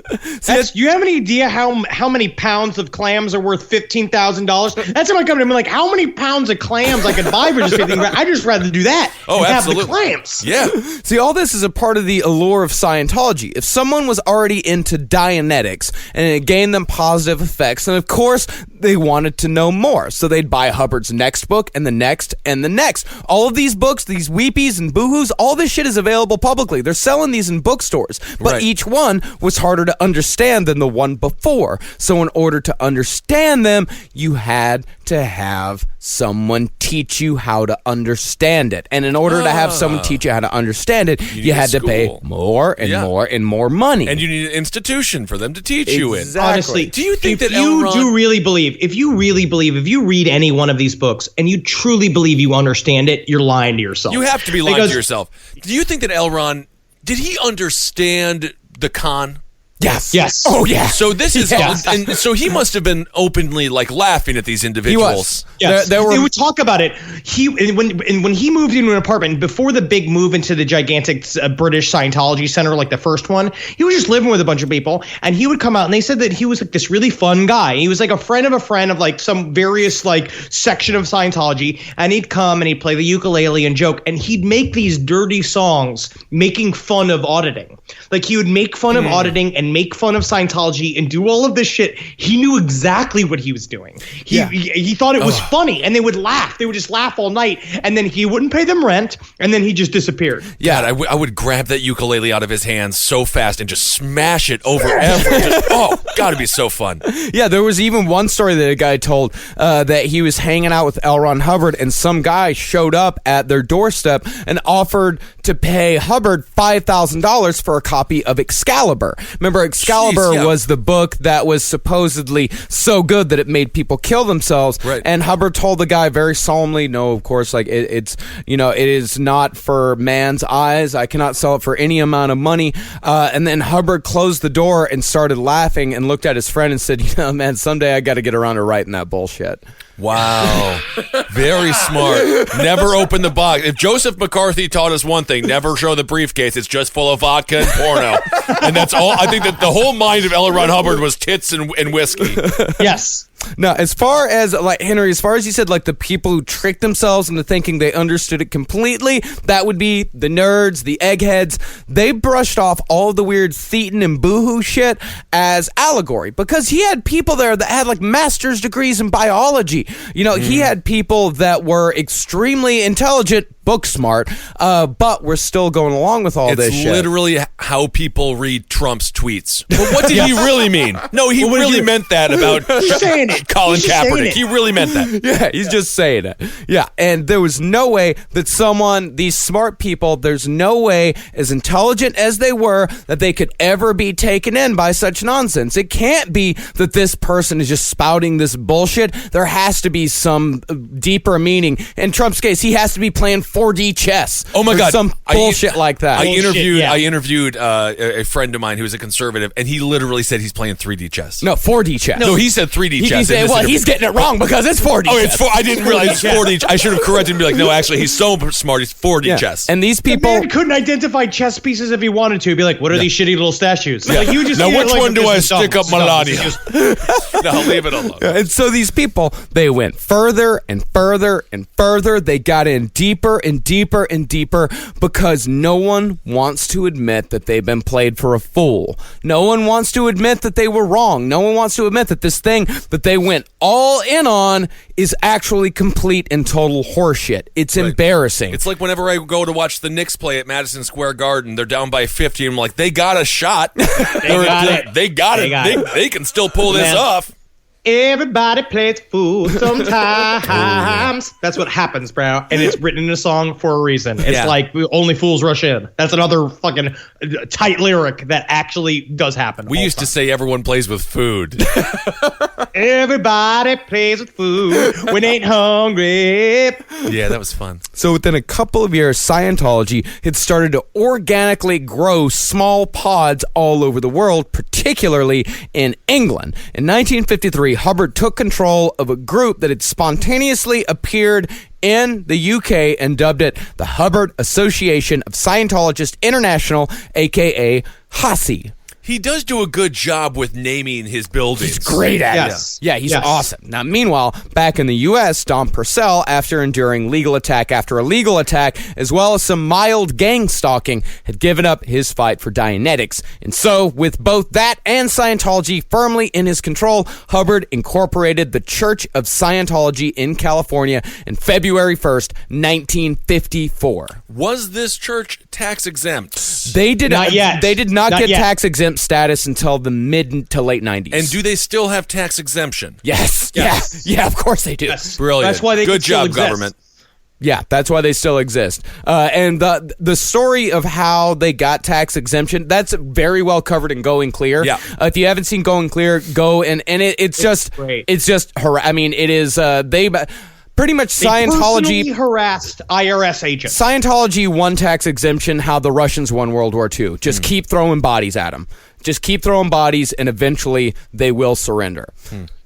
You have any idea how many pounds of clams are worth $15,000? That's what I come to. I'm like, how many pounds of clams I could buy for just $15,000? I'd just rather do that. Oh, and absolutely. Have the clams. Yeah. See, all this is a part of the allure of Scientology. If someone was already into Dianetics and it gained them positive effects, then of course they wanted to know more. So they'd buy Hubbard's next book and the next and the next. All of these books, these weepies and boohoos, all this shit is available publicly. They're selling these in bookstores. But each one was harder to understand than the one before. So in order to understand them, you had to have someone teach you how to understand it. And in order to have someone teach you how to understand it, you had to pay more and more and more money. And you need an institution for them to teach you in. Honestly, do you think if that you if you read any one of these books and you truly believe you understand it, you're lying to yourself. You have to be lying to yourself. Do you think that L. Ron, did he understand the con? Yes. Oh, yeah. So this is, and so he must have been openly like laughing at these individuals. He was. Yes. There were, they would talk about it. When he moved into an apartment before the big move into the gigantic British Scientology center, like the first one, he was just living with a bunch of people, and he would come out and they said that he was like this really fun guy. He was like a friend of like some various like section of Scientology, and he'd come and he'd play the ukulele and joke, and he'd make these dirty songs making fun of auditing. Like he would make fun of auditing and make fun of Scientology and do all of this shit. He knew exactly what he was doing. He thought it was funny, and they would laugh. They would just laugh all night, and then he wouldn't pay them rent, and then he just disappeared. Yeah, I would grab that ukulele out of his hands so fast and just smash it over everything. Gotta be so fun. Yeah, there was even one story that a guy told that he was hanging out with L. Ron Hubbard, and some guy showed up at their doorstep and offered to pay Hubbard $5,000 for a copy of Excalibur. Remember, Excalibur was the book that was supposedly so good that it made people kill themselves. Right. And Hubbard told the guy very solemnly, no, of course, like it is not for man's eyes. I cannot sell it for any amount of money. And then Hubbard closed the door and started laughing and looked at his friend and said, man, someday I got to get around to writing that bullshit. Wow. Very smart. Never open the box. If Joseph McCarthy taught us one thing, never show the briefcase. It's just full of vodka and porno. And that's all. I think that the whole mind of L. Ron Hubbard was tits and whiskey. Yes. Now, as far as, like, Henry, as far as you said, like, the people who tricked themselves into thinking they understood it completely, that would be the nerds, the eggheads. They brushed off all the weird Thetan and Boohoo shit as allegory, because he had people there that had, like, master's degrees in biology. He had people that were extremely intelligent, book smart, but we're still going along with all this shit. It's literally how people read Trump's tweets. But what did he really mean? No, he really meant that about Colin Kaepernick. He really meant that. Yeah, he's just saying it. Yeah, and there was no way that these smart people, there's no way, as intelligent as they were, that they could ever be taken in by such nonsense. It can't be that this person is just spouting this bullshit. There has to be some deeper meaning. In Trump's case, he has to be playing 4D chess. Oh my God. Some bullshit like that. I interviewed a friend of mine who was a conservative, and he literally said he's playing 3D chess. No, 4D chess. No, he said 3D chess. He's getting it wrong because it's 4D chess. I didn't realize it's 4D. I should have corrected and be like, no, actually, he's so smart. He's 4D chess. And these people... The man couldn't identify chess pieces if he wanted to. He'd be like, what are these shitty little statues? Yeah. Like, you just now, which one do I stick up Melania? No, leave it alone. And so these people, they went further and further and further. They got in deeper and deeper and deeper because no one wants to admit that they've been played for a fool. No one wants to admit that they were wrong. No one wants to admit that this thing that they went all in on is actually complete and total horseshit. It's embarrassing. It's like whenever I go to watch the Knicks play at Madison Square Garden, they're down by 50, and I'm like, they got a shot. They got it. They can still pull this off. Everybody plays fool sometimes. That's what happens, bro. And it's written in a song for a reason. It's like only fools rush in. That's another fucking tight lyric that actually does happen. We used to say everyone plays with food. Everybody plays with food when ain't hungry. Yeah, that was fun. So within a couple of years, Scientology had started to organically grow small pods all over the world, particularly in England. In 1953, Hubbard took control of a group that had spontaneously appeared in the UK and dubbed it the Hubbard Association of Scientologists International, aka HASI. He does do a good job with naming his buildings. He's great at it. Yeah, he's awesome. Now, meanwhile, back in the U.S., Don Purcell, after enduring legal attack after illegal attack, as well as some mild gang stalking, had given up his fight for Dianetics. And so, with both that and Scientology firmly in his control, Hubbard incorporated the Church of Scientology in California in February 1st, 1954. Was this church tax exempt? They did not yet. They did not get yet. tax exempt status until the mid to late 90s. And do they still have tax exemption? Yes. Yeah, of course they do. Yes. Brilliant. That's why they Good can still job, exist. government. Yeah, that's why they still exist. And the story of how they got tax exemption, that's very well covered in Going Clear. Yeah. If you haven't seen Going Clear, go and it's just great. It's just I mean, it is they pretty much They Scientology personally harassed IRS agents. Scientology won tax exemption how the Russians won World War II. Just keep throwing bodies at them. Just keep throwing bodies, and eventually they will surrender.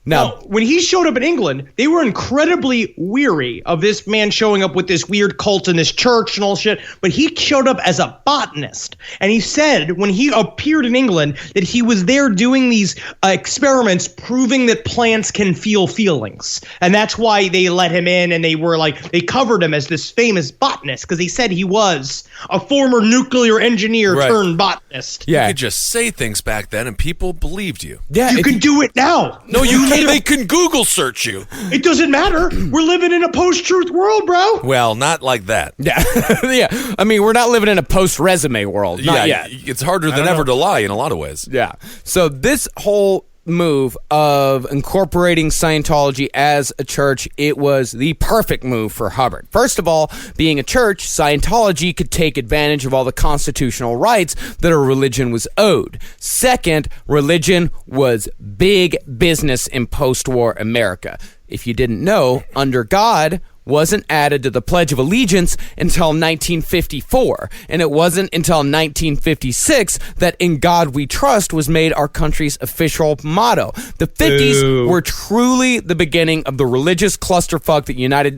Now, when he showed up in England, they were incredibly weary of this man showing up with this weird cult in this church and all shit. But he showed up as a botanist. And he said when he appeared in England that he was there doing these experiments proving that plants can feel feelings. And that's why they let him in, and they covered him as this famous botanist because he said he was a former nuclear engineer turned botanist. yeah, You could just say things back then and people believed you. yeah, You can do it now. No, you can't. They can Google search you. It doesn't matter. We're living in a post-truth world, bro. Well, not like that. yeah, yeah. I mean, we're not living in a post-resume world. Not yet. It's harder than ever to lie in a lot of ways. Yeah. So this whole move of incorporating Scientology as a church, it was the perfect move for Hubbard. First of all, being a church, Scientology could take advantage of all the constitutional rights that a religion was owed. Second, religion was big business in post-war America. If you didn't know, under God wasn't added to the Pledge of Allegiance until 1954, and it wasn't until 1956 that "In God We Trust" was made our country's official motto. The 50s were truly the beginning of the religious clusterfuck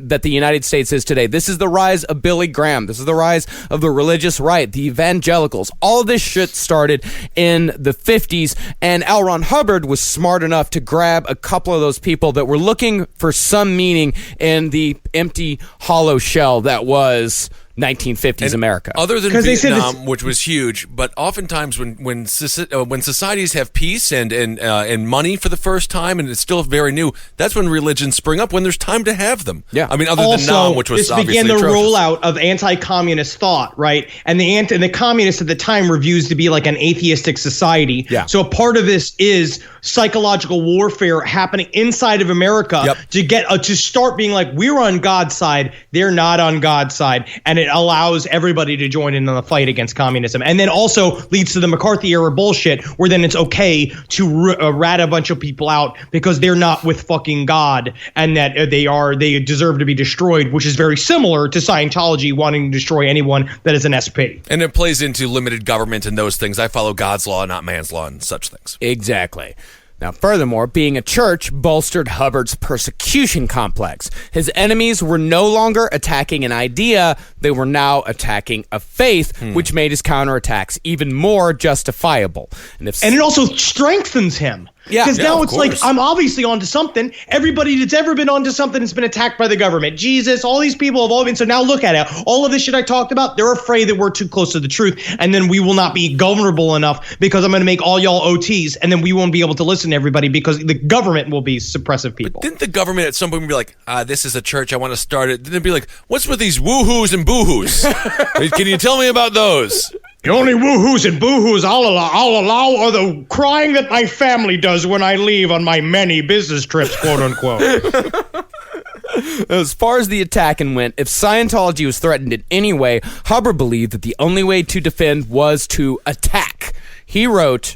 that the United States is today. This is the rise of Billy Graham. This is the rise of the religious right, the evangelicals. All this shit started in the 50s, and L. Ron Hubbard was smart enough to grab a couple of those people that were looking for some meaning in the empty, hollow shell that was 1950s America. Other than Vietnam, which was huge, but oftentimes when societies have peace and money for the first time, and it's still very new, that's when religions spring up, when there's time to have them. Yeah. I mean, other than Nam, which was this obviously began the atrocious. rollout of anti-communist thought, right? And the communists at the time were viewed to be like an atheistic society. Yeah. So a part of this is psychological warfare happening inside of America to get to start being like, we're on God's side, they're not on God's side, and it allows everybody to join in on the fight against communism. And then also leads to the McCarthy era bullshit, where then it's okay to rat a bunch of people out because they're not with fucking God, and that they deserve to be destroyed, which is very similar to Scientology wanting to destroy anyone that is an SP. And it plays into limited government and those things. I follow God's law, not man's law, and such things. Exactly. Now, furthermore, being a church bolstered Hubbard's persecution complex. His enemies were no longer attacking an idea, they were now attacking a faith, which made his counterattacks even more justifiable. And it also strengthens him. Yeah. Because now of it's course. like, I'm obviously onto something. Everybody that's ever been onto something has been attacked by the government. Jesus, all these people have all been. So now look at it. All of this shit I talked about, they're afraid that we're too close to the truth. And then we will not be vulnerable enough because I'm going to make all y'all OTs. And then we won't be able to listen to everybody because the government will be suppressive people. Didn't the government at some point be like, this is a church, I want to start it? Didn't it be like, what's with these woohoos and boohoos? Can you tell me about those? The only woo-hoos and boo-hoos I'll allow are the crying that my family does when I leave on my many business trips, quote-unquote. As far as the attacking went, if Scientology was threatened in any way, Hubbard believed that the only way to defend was to attack. He wrote,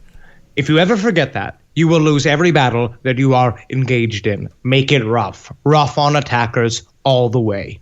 "If you ever forget that, you will lose every battle that you are engaged in. Make it rough. Rough on attackers all the way."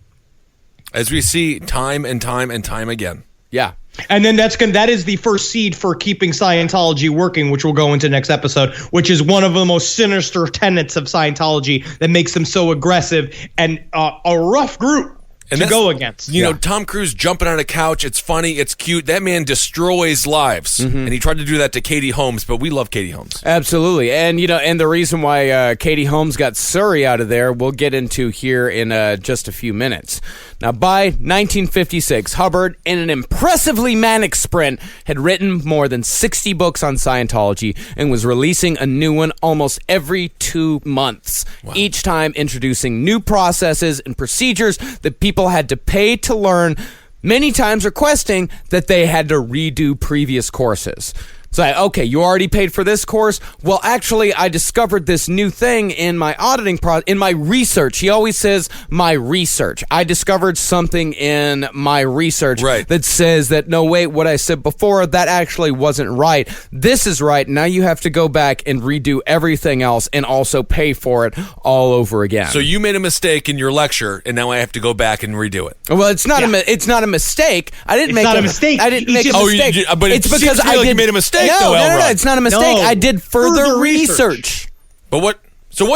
As we see time and time and time again. yeah. And then that is the first seed for keeping Scientology working, which we'll go into next episode, which is one of the most sinister tenets of Scientology that makes them so aggressive and a rough group to go against. You know, Tom Cruise jumping on a couch. It's funny. It's cute. That man destroys lives. And he tried to do that to Katie Holmes, but we love Katie Holmes. Absolutely. And, and the reason why Katie Holmes got Surrey out of there, we'll get into here in just a few minutes. Now, by 1956, Hubbard, in an impressively manic sprint, had written more than 60 books on Scientology and was releasing a new one almost every 2 months, each time introducing new processes and procedures that people had to pay to learn, many times requesting that they had to redo previous courses. So, okay, you already paid for this course? Well, actually, I discovered this new thing in my auditing in my research. He always says, my research. I discovered something in my research that says that, no, wait, what I said before, that actually wasn't right. This is right. Now you have to go back and redo everything else and also pay for it all over again. So you made a mistake in your lecture, and now I have to go back and redo it. Well, it's not it's not a mistake. I didn't make a mistake. I didn't make a mistake. But it's because you made a mistake. No, it's not a mistake. No. I did further research. But what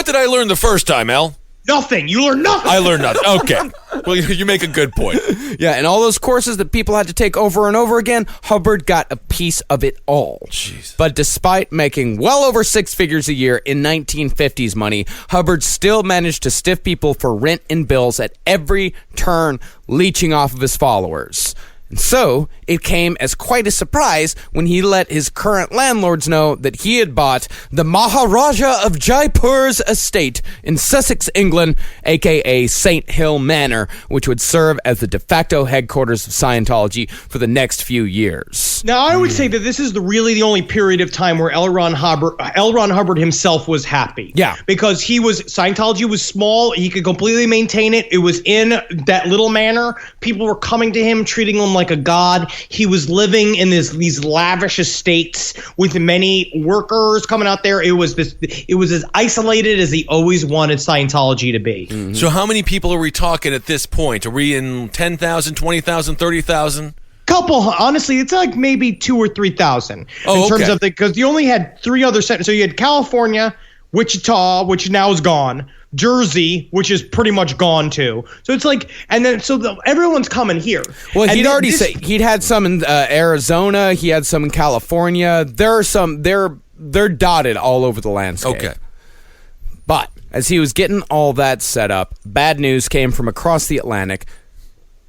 did I learn the first time, Al? Nothing. You learn nothing. I learned nothing. Okay. Well, you make a good point. Yeah, and all those courses that people had to take over and over again, Hubbard got a piece of it all. Jeez. But despite making well over 6 figures a year in 1950s money, Hubbard still managed to stiff people for rent and bills at every turn, leeching off of his followers. And so, it came as quite a surprise when he let his current landlords know that he had bought the Maharaja of Jaipur's estate in Sussex, England, aka St. Hill Manor, which would serve as the de facto headquarters of Scientology for the next few years. Now, I would say that this is really the only period of time where L. Ron Hubbard himself was happy. Yeah. Because Scientology was small. He could completely maintain it. It was in that little manor. People were coming to him, treating him like a god. He was living in these lavish estates with many workers coming out there. It was as isolated as he always wanted Scientology to be. Mm-hmm. So how many people are we talking at this point? Are we in 10,000, 20,000, 30,000? Couple, honestly, it's like maybe 2,000 or 3,000 in terms of because you only had 3 other centers. So you had California, Wichita, which now is gone, Jersey, which is pretty much gone too. So it's like, and then everyone's coming here. Well, he'd already said he'd had some in Arizona. He had some in California. There are some. They're dotted all over the landscape. Okay. But as he was getting all that set up, bad news came from across the Atlantic.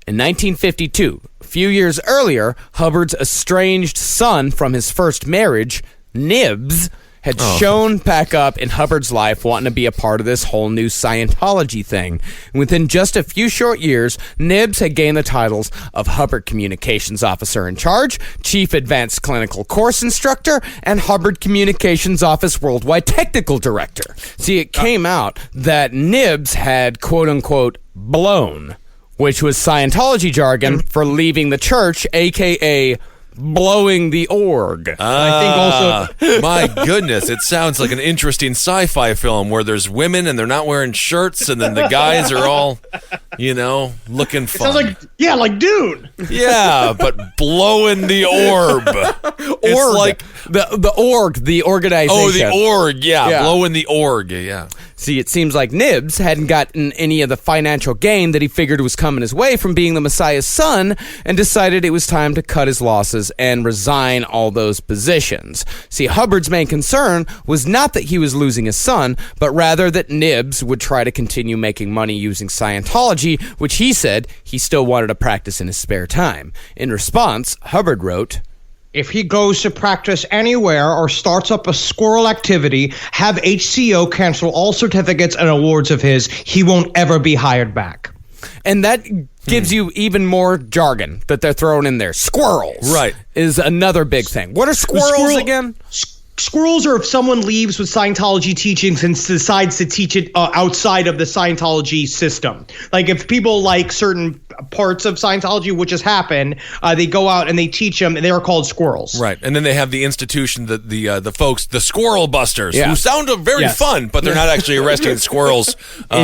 In 1952, a few years earlier, Hubbard's estranged son from his first marriage, Nibs, had shown back up in Hubbard's life wanting to be a part of this whole new Scientology thing. And within just a few short years, Nibs had gained the titles of Hubbard Communications Officer in Charge, Chief Advanced Clinical Course Instructor, and Hubbard Communications Office Worldwide Technical Director. See, it came out that Nibs had, quote-unquote, blown, which was Scientology jargon for leaving the church, a.k.a., blowing the org. I think also my goodness, it sounds like an interesting sci-fi film where there's women and they're not wearing shirts and then the guys are all, looking fun. Sounds like Dune. Yeah, but blowing the orb. Org. Like the org, the organization. Oh, the org, yeah. Blowing the org, yeah. See, it seems like Nibs hadn't gotten any of the financial gain that he figured was coming his way from being the Messiah's son and decided it was time to cut his losses and resign all those positions. See, Hubbard's main concern was not that he was losing his son, but rather that Nibs would try to continue making money using Scientology, which he said he still wanted to practice in his spare time. In response, Hubbard wrote, "If he goes to practice anywhere or starts up a squirrel activity, have HCO cancel all certificates and awards of his. He won't ever be hired back." And that gives you even more jargon that they're throwing in there. Squirrels, Right. is another big thing. What are squirrels again? Squirrels are if someone leaves with Scientology teachings and decides to teach it outside of the Scientology system. Like if people like certain parts of Scientology, which has happened, they go out and they teach them, and they are called squirrels. Right, and then they have the institution, the folks, the squirrel busters, Yeah. who sound very fun, but they're not actually arresting squirrels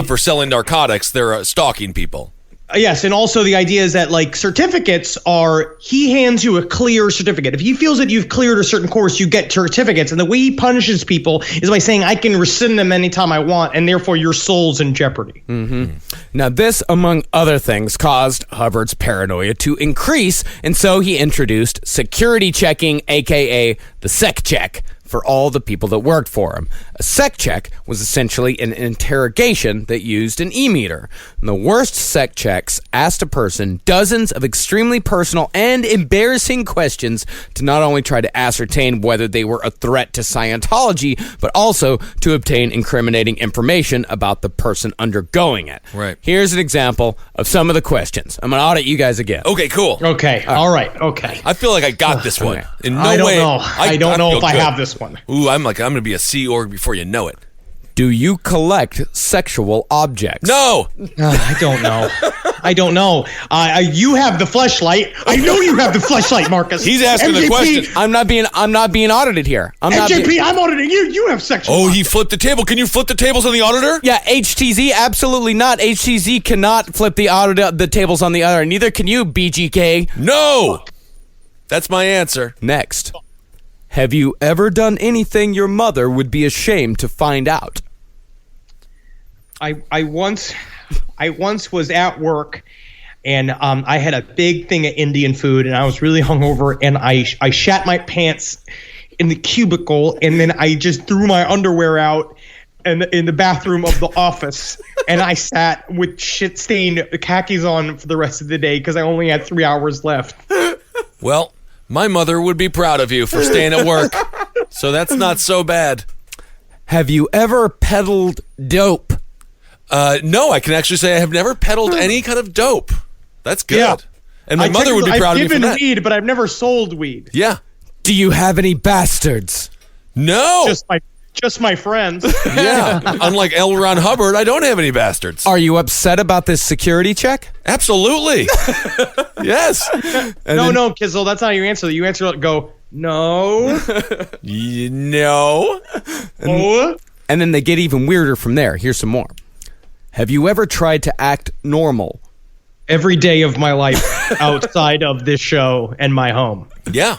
for selling narcotics. They're stalking people. Yes, and also the idea is that like certificates are, he hands you a clear certificate. If he feels that you've cleared a certain course, you get certificates. And the way he punishes people is by saying, I can rescind them anytime I want, and therefore your soul's in jeopardy. Now, this, among other things, caused Hubbard's paranoia to increase, and so he introduced security checking, aka the sec check, for all the people that worked for him. A sec check was essentially an interrogation that used an e-meter. And the worst sec checks asked a person dozens of extremely personal and embarrassing questions to not only try to ascertain whether they were a threat to Scientology, but also to obtain incriminating information about the person undergoing it. Right. Here's an example of some of the questions. I'm going to audit you guys again. Okay, cool. Okay, all right, okay. I feel like I got this one. In no I don't way. know. I don't know feel if I good. have this one. Ooh, I'm going to be a Sea Org before you know it. Do you collect sexual objects? No. I don't know. I don't know. You have the fleshlight. I know you have the fleshlight, Marcus. He's asking the question. I'm not being audited here. I'm auditing you. You have sexual. Oh, he flipped the table. Can you flip the tables on the auditor? Yeah, HTZ, absolutely not. HTZ cannot flip the tables on the other. Neither can you, BGK. No. That's my answer. Next. Have you ever done anything your mother would be ashamed to find out? I once was at work, and I had a big thing of Indian food, and I was really hungover, and I shat my pants in the cubicle, and then I just threw my underwear out in the bathroom of the office, and I sat with shit-stained khakis on for the rest of the day because I only had 3 hours left. Well, my mother would be proud of you for staying at work, so that's not so bad. Have you ever peddled dope? No, I can actually say I have never peddled any kind of dope. That's good. Yeah. And my mother would be proud of me for that. I've given weed, but I've never sold weed. Yeah. Do you have any bastards? No. Just my friends. Yeah. Unlike L. Ron Hubbard, I don't have any bastards. Are you upset about this security check? Absolutely. Yes. No, Kizzle, that's not how you answer. You answer go, no. No. Oh. And then they get even weirder from there. Here's some more. Have you ever tried to act normal? Every day of my life outside of this show and my home. Yeah.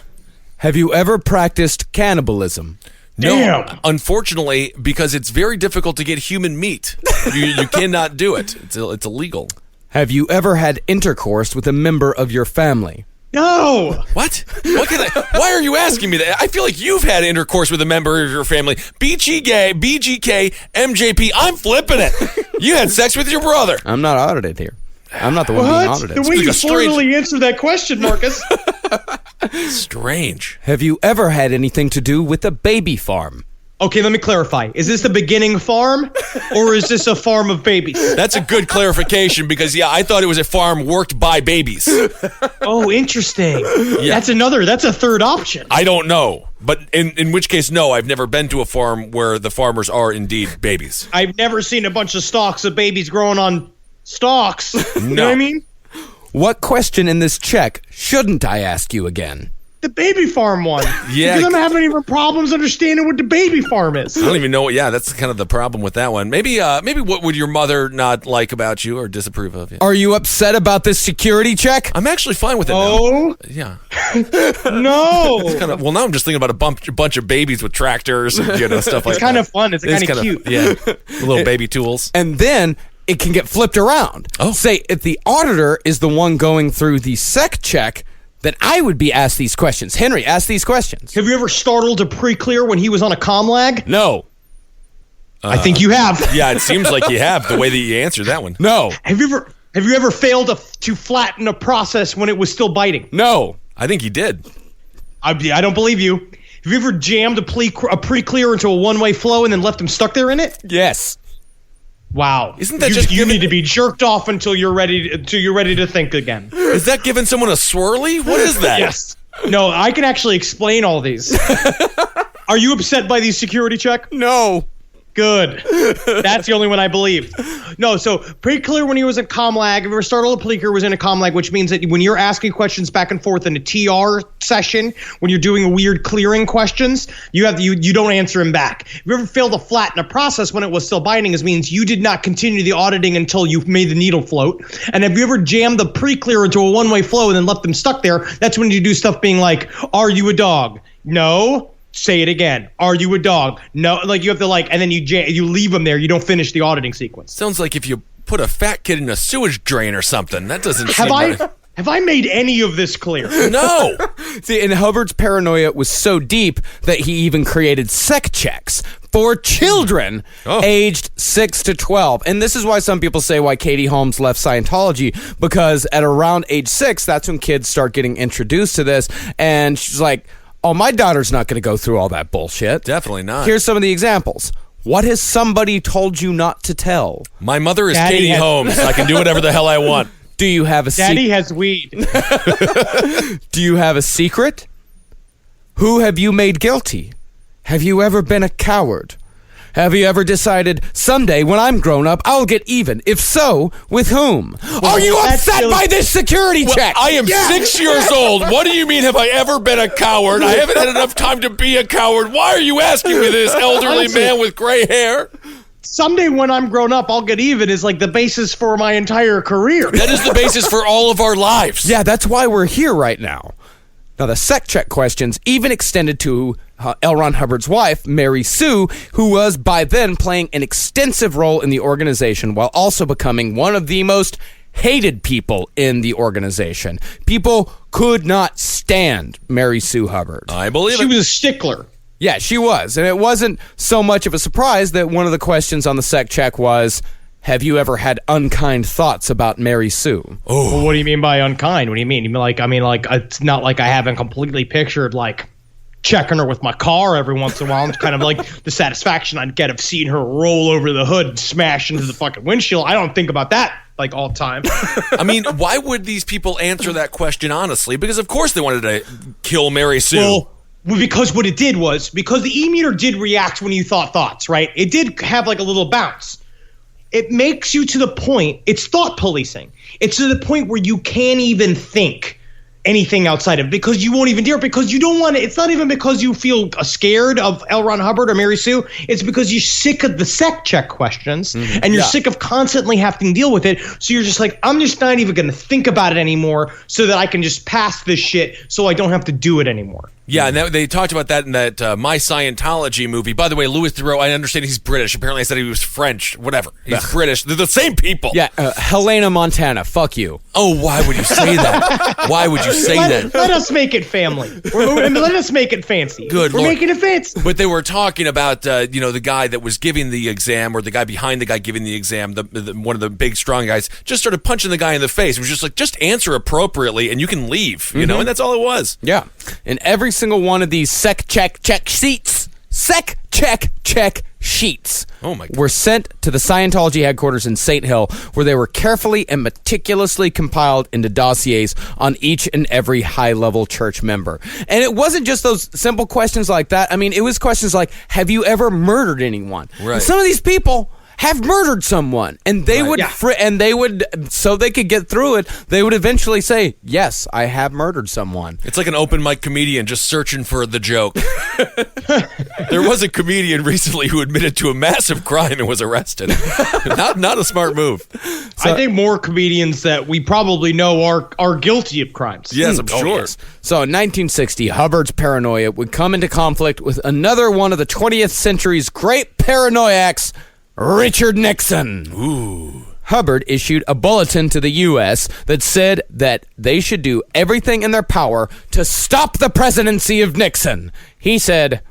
Have you ever practiced cannibalism? No, Damn. unfortunately, because it's very difficult to get human meat. You cannot do it. It's illegal. Have you ever had intercourse with a member of your family? No. What? Why are you asking me that? I feel like you've had intercourse with a member of your family. BGK, MJP, I'm flipping it. You had sex with your brother. I'm not audited here. I'm not the one being audited. The way you like a strange- formally answered that question, Marcus. Strange. Have you ever had anything to do with a baby farm? Okay, let me clarify. Is this the beginning farm, or is this a farm of babies? That's a good clarification because, I thought it was a farm worked by babies. Oh, interesting. Yeah. That's a third option. I don't know. But in which case, no, I've never been to a farm where the farmers are indeed babies. I've never seen a bunch of stalks of babies growing on stalks. You know what I mean? What question in this check shouldn't I ask you again? The baby farm one. Yeah. Because I'm having even problems understanding what the baby farm is. I don't even know. Yeah, that's kind of the problem with that one. Maybe what would your mother not like about you or disapprove of you? Are you upset about this security check? I'm actually fine with it Oh, now. Yeah. no. Well, now I'm just thinking about a bunch of babies with tractors and stuff like It's that. kind of fun. It's kind of cute. Yeah, little baby tools. And then it can get flipped around. Oh. Say, if the auditor is the one going through the sec check, then I would be asked these questions. Henry, ask these questions. Have you ever startled a pre-clear when he was on a comm lag? No. I think you have. Yeah, it seems like you have the way that you answered that one. No. Have you ever failed to flatten a process when it was still biting? No. I think he did. I don't believe you. Have you ever jammed a pre-clear into a one-way flow and then left him stuck there in it? Yes. Wow. Isn't that just you need to be jerked off until you're ready to think again? Is that giving someone a swirly? What is that? Yes. No, I can actually explain all these. Are you upset by these security check? No. Good. That's the only one I believe. No, so pre-clear when he was in ComLag, if you ever started a pre-clear was in a ComLag, which means that when you're asking questions back and forth in a TR session, when you're doing weird clearing questions, you don't answer him back. If you ever failed to flatten a process when it was still binding, it means you did not continue the auditing until you made the needle float. And if you ever jammed the pre-clear into a one-way flow and then left them stuck there, that's when you do stuff being like, are you a dog? No. Say it again. Are you a dog? No. Like you have to and then you leave them there. You don't finish the auditing sequence. Sounds like if you put a fat kid in a sewage drain or something. That doesn't seem Have I made any of this clear? No. See, and Hubbard's paranoia was so deep that he even created sec checks for children aged 6 to 12. And this is why some people say why Katie Holmes left Scientology, because at around age 6, that's when kids start getting introduced to this. And she's like, oh, my daughter's not going to go through all that bullshit. Definitely not. Here's some of the examples. What has somebody told you not to tell? My mother is Katie Holmes. I can do whatever the hell I want. Do you have a Daddy has weed. Do you have a secret? Who have you made guilty? Have you ever been a coward? Have you ever decided, someday when I'm grown up, I'll get even? If so, with whom? Are you upset by this security check? I am 6 years old. What do you mean, have I ever been a coward? I haven't had enough time to be a coward. Why are you asking me this, elderly man with gray hair? Someday when I'm grown up, I'll get even is like the basis for my entire career. That is the basis for all of our lives. Yeah, that's why we're here right now. Now, the sec check questions even extended to L. Ron Hubbard's wife, Mary Sue, who was by then playing an extensive role in the organization while also becoming one of the most hated people in the organization. People could not stand Mary Sue Hubbard. I believe she was a stickler. Yeah, she was. And it wasn't so much of a surprise that one of the questions on the sec check was, have you ever had unkind thoughts about Mary Sue? Oh, well, what do you mean by unkind? What do you mean? You mean like it's not like I haven't completely pictured like checking her with my car every once in a while. It's kind of like the satisfaction I'd get of seeing her roll over the hood and smash into the fucking windshield. I don't think about that like all the time. I mean, why would these people answer that question honestly? Because of course they wanted to kill Mary Sue. Well, because what it did was, because the e-meter did react when you thought thoughts, right? It did have like a little bounce. It makes you to the point, it's thought policing. It's to the point where you can't even think anything outside of it because you won't even dare, because you don't want to. It's not even because you feel scared of L. Ron Hubbard or Mary Sue. It's because you're sick of the sec check questions and you're sick of constantly having to deal with it. So you're just like, I'm just not even going to think about it anymore so that I can just pass this shit so I don't have to do it anymore. Yeah, and they talked about that in that My Scientology movie. By the way, Louis Theroux, I understand he's British. Apparently I said he was French. Whatever. He's British. They're the same people. Yeah, Helena Montana. Fuck you. Oh, why would you say that? Why would you say that? Let us make it family. Let us make it fancy. Good We're Lord. making it fancy. But they were talking about, the guy that was giving the exam, or the guy behind the guy giving the exam, one of the big, strong guys, just started punching the guy in the face. It was just like, just answer appropriately and you can leave, you know, and that's all it was. Yeah. And every single one of these sec check sheets Oh my God. were sent to the Scientology headquarters in St. Hill, where they were carefully and meticulously compiled into dossiers on each and every high-level church member. And it wasn't just those simple questions like that. I mean, it was questions like, have you ever murdered anyone? Right. And some of these people have murdered someone, and they would, so they could get through it, they would eventually say, yes, I have murdered someone. It's like an open mic comedian just searching for the joke. There was a comedian recently who admitted to a massive crime and was arrested. Not a smart move. So, I think more comedians that we probably know are guilty of crimes. Yes, I'm sure. Yes. So in 1960, Hubbard's paranoia would come into conflict with another one of the 20th century's great paranoiacs, Richard Nixon. Ooh. Hubbard issued a bulletin to the U.S. that said that they should do everything in their power to stop the presidency of Nixon. He said,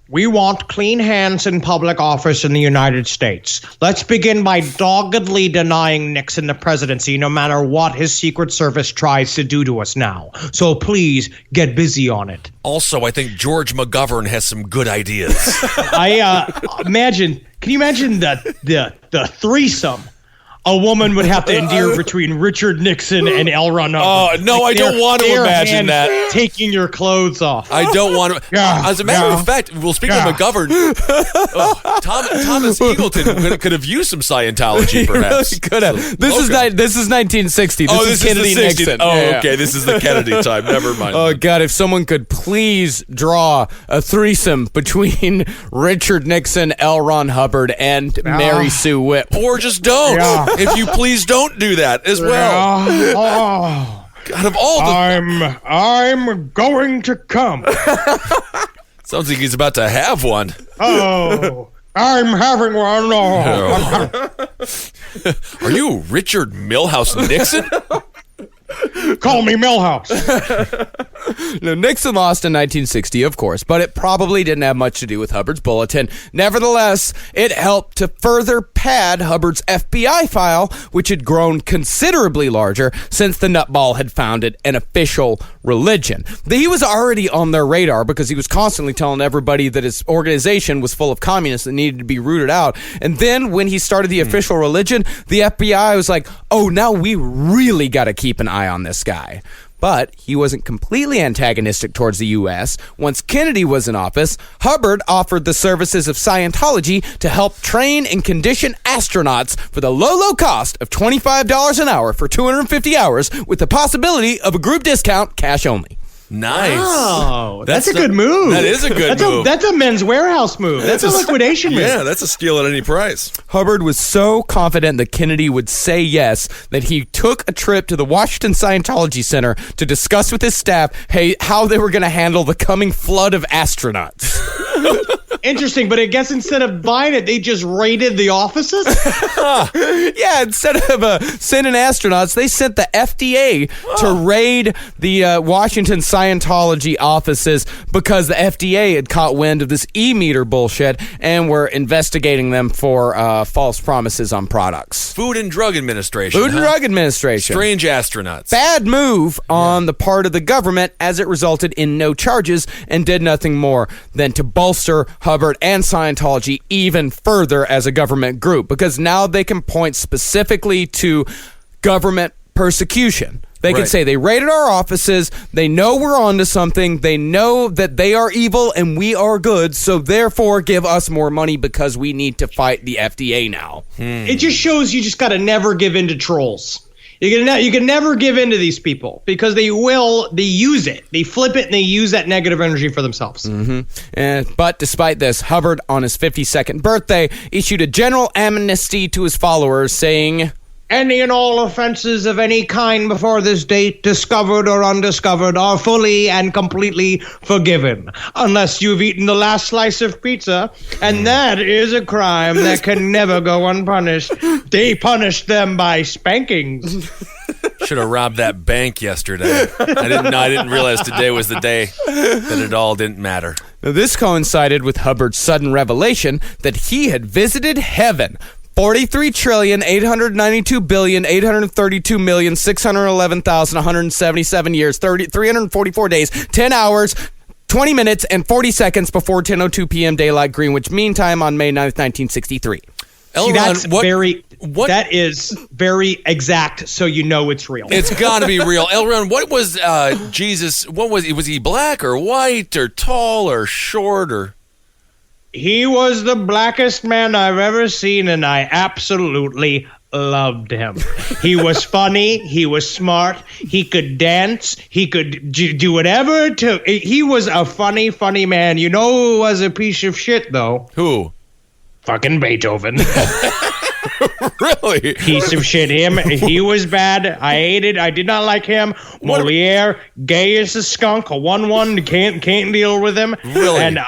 We want clean hands in public office in the United States. Let's begin by doggedly denying Nixon the presidency, no matter what his Secret Service tries to do to us now. So please get busy on it. Also, I think George McGovern has some good ideas. Can you imagine the threesome a woman would have to endure between Richard Nixon and L. Ron Hubbard? Oh, no, I don't want to imagine that. Taking your clothes off. I don't want to. As a matter of fact, well, speaking of McGovern, Thomas Eagleton could have used some Scientology, perhaps. He could have. This is 1960. This is Kennedy Nixon. Oh, okay. This is the Kennedy time. Never mind. Oh, God, if someone could please draw a threesome between Richard Nixon, L. Ron Hubbard, and Mary Sue Whip. Or just don't. Yeah. If you please don't do that as well. Out of all the... I'm going to come. Sounds like he's about to have one. Oh, I'm having one. Are you Richard Milhouse Nixon? Call me Milhouse. Now, Nixon lost in 1960, of course, but it probably didn't have much to do with Hubbard's bulletin. Nevertheless, it helped to further pad Hubbard's FBI file, which had grown considerably larger since the nutball had founded an official religion. He was already on their radar because he was constantly telling everybody that his organization was full of communists that needed to be rooted out. And then when he started the official religion, the FBI was like, oh, now we really got to keep an eye on this guy. But he wasn't completely antagonistic towards the U.S. Once Kennedy was in office, Hubbard offered the services of Scientology to help train and condition astronauts for the low cost of $25 an hour for 250 hours with the possibility of a group discount, cash only. Nice. Oh, that's a good move. That is a good move. That's a Men's Warehouse move. That's a liquidation move. Yeah, that's a steal at any price. Hubbard was so confident that Kennedy would say yes that he took a trip to the Washington Scientology Center to discuss with his staff how they were going to handle the coming flood of astronauts. Interesting, but I guess instead of buying it, they just raided the offices? Yeah, instead of sending astronauts, they sent the FDA to raid the Washington Scientology offices because the FDA had caught wind of this e-meter bullshit and were investigating them for false promises on products. Food and Drug Administration. Food and Drug Administration. Strange astronauts. Bad move on the part of the government, as it resulted in no charges and did nothing more than to bolster Hubbard and Scientology even further as a government group, because now they can point specifically to government persecution. They can say they raided our offices, they know we're onto something, they know that they are evil and we are good, so therefore give us more money because we need to fight the FDA now. It just shows you just got to never give in to trolls. You can never give in to these people because they use it. They flip it and they use that negative energy for themselves. But despite this, Hubbard, on his 52nd birthday, issued a general amnesty to his followers, saying, "Any and all offenses of any kind before this date, discovered or undiscovered, are fully and completely forgiven, unless you've eaten the last slice of pizza, and that is a crime that can never go unpunished. They punished them by spankings." Should have robbed that bank yesterday. I didn't realize today was the day that it all didn't matter. Now, this coincided with Hubbard's sudden revelation that he had visited heaven 43,892,832,611,177 years, 344 days, 10 hours, 20 minutes, and 40 seconds before 10:02 p.m. Daylight Greenwich Mean Time on May 9th, 1963. That is very exact, so you know it's real. It's got to be real. Elron, what was Jesus? What was he? Was he black or white or tall or short or? He was the blackest man I've ever seen, and I absolutely loved him. He was funny. He was smart. He could dance. He could do whatever it took. He was a funny, funny man. You know who was a piece of shit, though? Who? Fucking Beethoven. Really? Piece of shit. Him. He was bad. I hated. I did not like him. Moliere, gay as a skunk. A 1-1. Can't deal with him. Really? And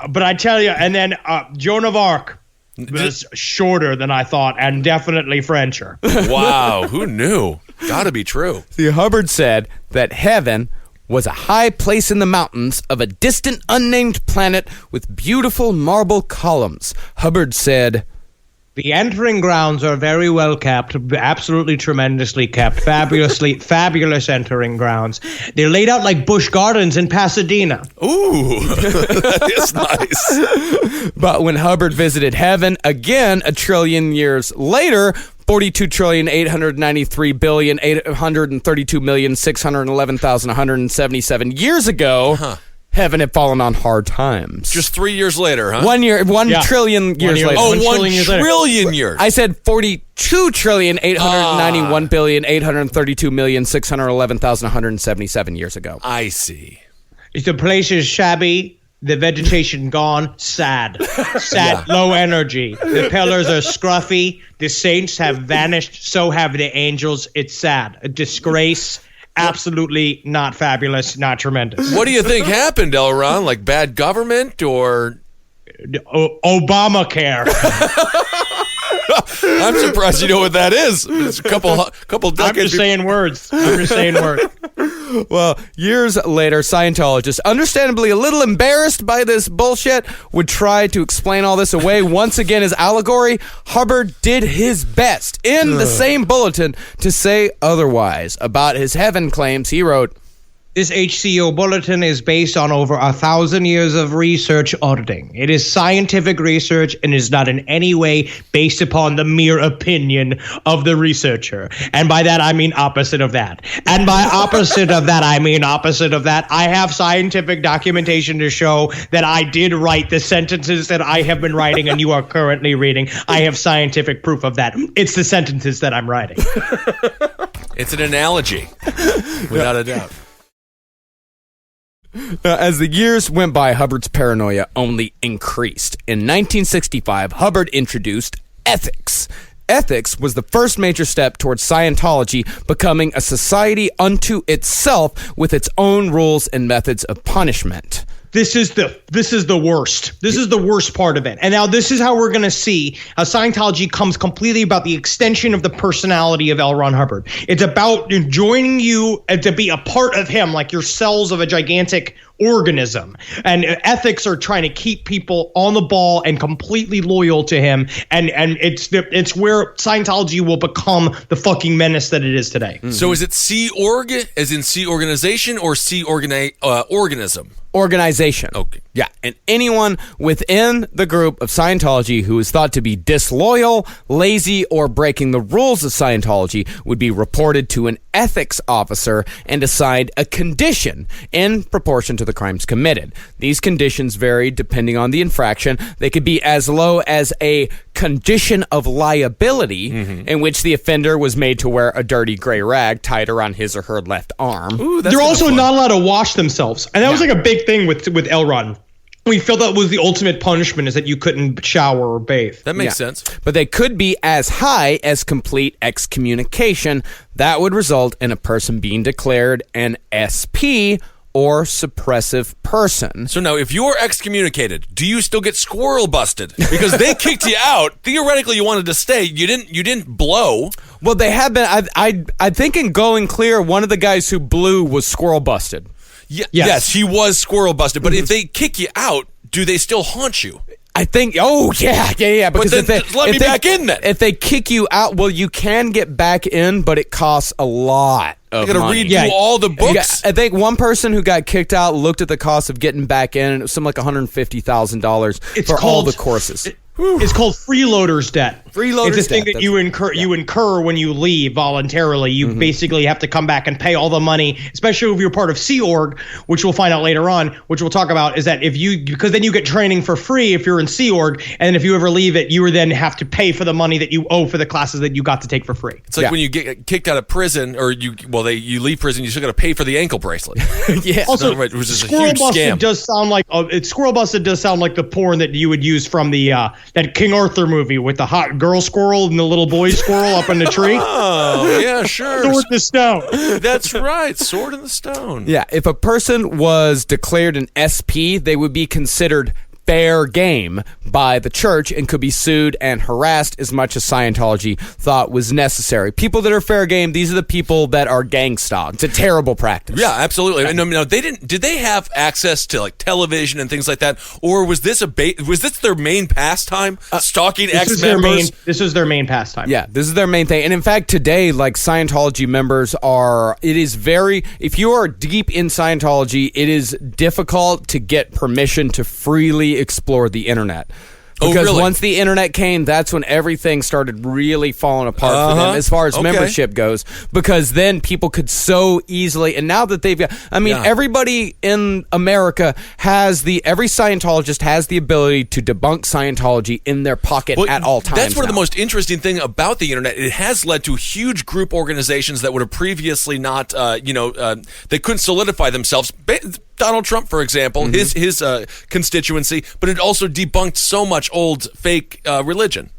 but I tell you, and then Joan of Arc was shorter than I thought, and definitely Frencher. Wow. Who knew? Got to be true. See, Hubbard said that heaven was a high place in the mountains of a distant unnamed planet with beautiful marble columns. Hubbard said, The entering grounds are very well kept, absolutely tremendously kept, fabulous entering grounds. They're laid out like Busch Gardens in Pasadena. Ooh, that is nice. But when Hubbard visited heaven again a trillion years later, 42,893,832,611,177 years ago, heaven had fallen on hard times. Just 3 years later, huh? 1 year, 1 trillion years later. Oh, 1 trillion years. I said 42,891,832,611,177 years ago. I see. The place is shabby. The vegetation gone. Sad. Low energy. The pillars are scruffy. The saints have vanished. So have the angels. It's sad. A disgrace. Absolutely not fabulous. Not tremendous. What do you think happened, Elron? Like bad government or Obamacare? I'm surprised you know what that is. It's a couple decades. I'm just saying words. Well, years later, Scientologists, understandably a little embarrassed by this bullshit, would try to explain all this away once again as allegory. Hubbard did his best in the same bulletin to say otherwise. About his heaven claims, he wrote, This HCO bulletin is based on over 1,000 years of research auditing. It is scientific research and is not in any way based upon the mere opinion of the researcher. And by that, I mean opposite of that. And by opposite of that, I mean opposite of that. I have scientific documentation to show that I did write the sentences that I have been writing and you are currently reading. I have scientific proof of that. It's the sentences that I'm writing. It's an analogy, without a doubt. As the years went by, Hubbard's paranoia only increased. In 1965, Hubbard introduced ethics. Ethics was the first major step towards Scientology becoming a society unto itself with its own rules and methods of punishment. This is the worst. This is the worst part of it. And now this is how we're going to see how Scientology comes completely about the extension of the personality of L. Ron Hubbard. It's about joining you to be a part of him, like your cells of a gigantic organism. And ethics are trying to keep people on the ball and completely loyal to him. And it's where Scientology will become the fucking menace that it is today. Mm-hmm. So is it Sea Org, as in Sea Organization, or Sea Organism? Organization. Okay. Yeah, and anyone within the group of Scientology who is thought to be disloyal, lazy, or breaking the rules of Scientology would be reported to an ethics officer and assigned a condition in proportion to the crimes committed. These conditions vary depending on the infraction. They could be as low as a condition of liability in which the offender was made to wear a dirty gray rag tied around his or her left arm. Ooh, that's They're also fun. not allowed to wash themselves. And that was like a big thing with L. Ron. We felt that was the ultimate punishment, is that you couldn't shower or bathe. That makes sense. But they could be as high as complete excommunication. That would result in a person being declared an SP, or suppressive person. So now, if you're excommunicated, do you still get squirrel busted? Because they kicked you out. Theoretically, you wanted to stay. You didn't blow. Well, they have been. I think in Going Clear, one of the guys who blew was squirrel busted. Yes, he was squirrel busted. But if they kick you out, do they still haunt you? I think. Oh yeah. Because but then let me back in then. If they kick you out, well, you can get back in, but it costs a lot. I got to read through all the books. I think one person who got kicked out looked at the cost of getting back in, and it was something like $150,000 for all the courses. It's called freeloader's debt. Freeloader's It's a thing debt, that you incur when you leave voluntarily. You basically have to come back and pay all the money, especially if you're part of Sea Org, which we'll find out later on, which we'll talk about, is that because then you get training for free if you're in Sea Org, and if you ever leave it, you then have to pay for the money that you owe for the classes that you got to take for free. It's like when you get kicked out of prison, or you leave prison, you still got to pay for the ankle bracelet. Yeah. Also, it was just a Squirrel huge Busted scam. does sound like Squirrel Busted does sound like the porn that you would use from the that King Arthur movie with the hot girl squirrel and the little boy squirrel up in the tree. Oh, yeah, sure. Sword in the stone. That's right. Sword in the stone. Yeah, if a person was declared an SP, they would be considered fair game by the church and could be sued and harassed as much as Scientology thought was necessary. People that are fair game, these are the people that are gang stalked. It's a terrible practice. Yeah, absolutely. No, they didn't. Did they have access to like television and things like that, or was this their main pastime? Stalking ex-members. This is their main pastime. Yeah, this is their main thing. And in fact, today, like Scientology members if you are deep in Scientology, it is difficult to get permission to freely explore the internet. Because once the internet came, that's when everything started really falling apart for them as far as membership goes. Because then people could so easily, and now that they've got, everybody in America every Scientologist has the ability to debunk Scientology in their pocket at all times. That's one of the most interesting thing about the internet. It has led to huge group organizations that would have previously not, they couldn't solidify themselves. Donald Trump, for example, his constituency, but it also debunked so much old fake religion.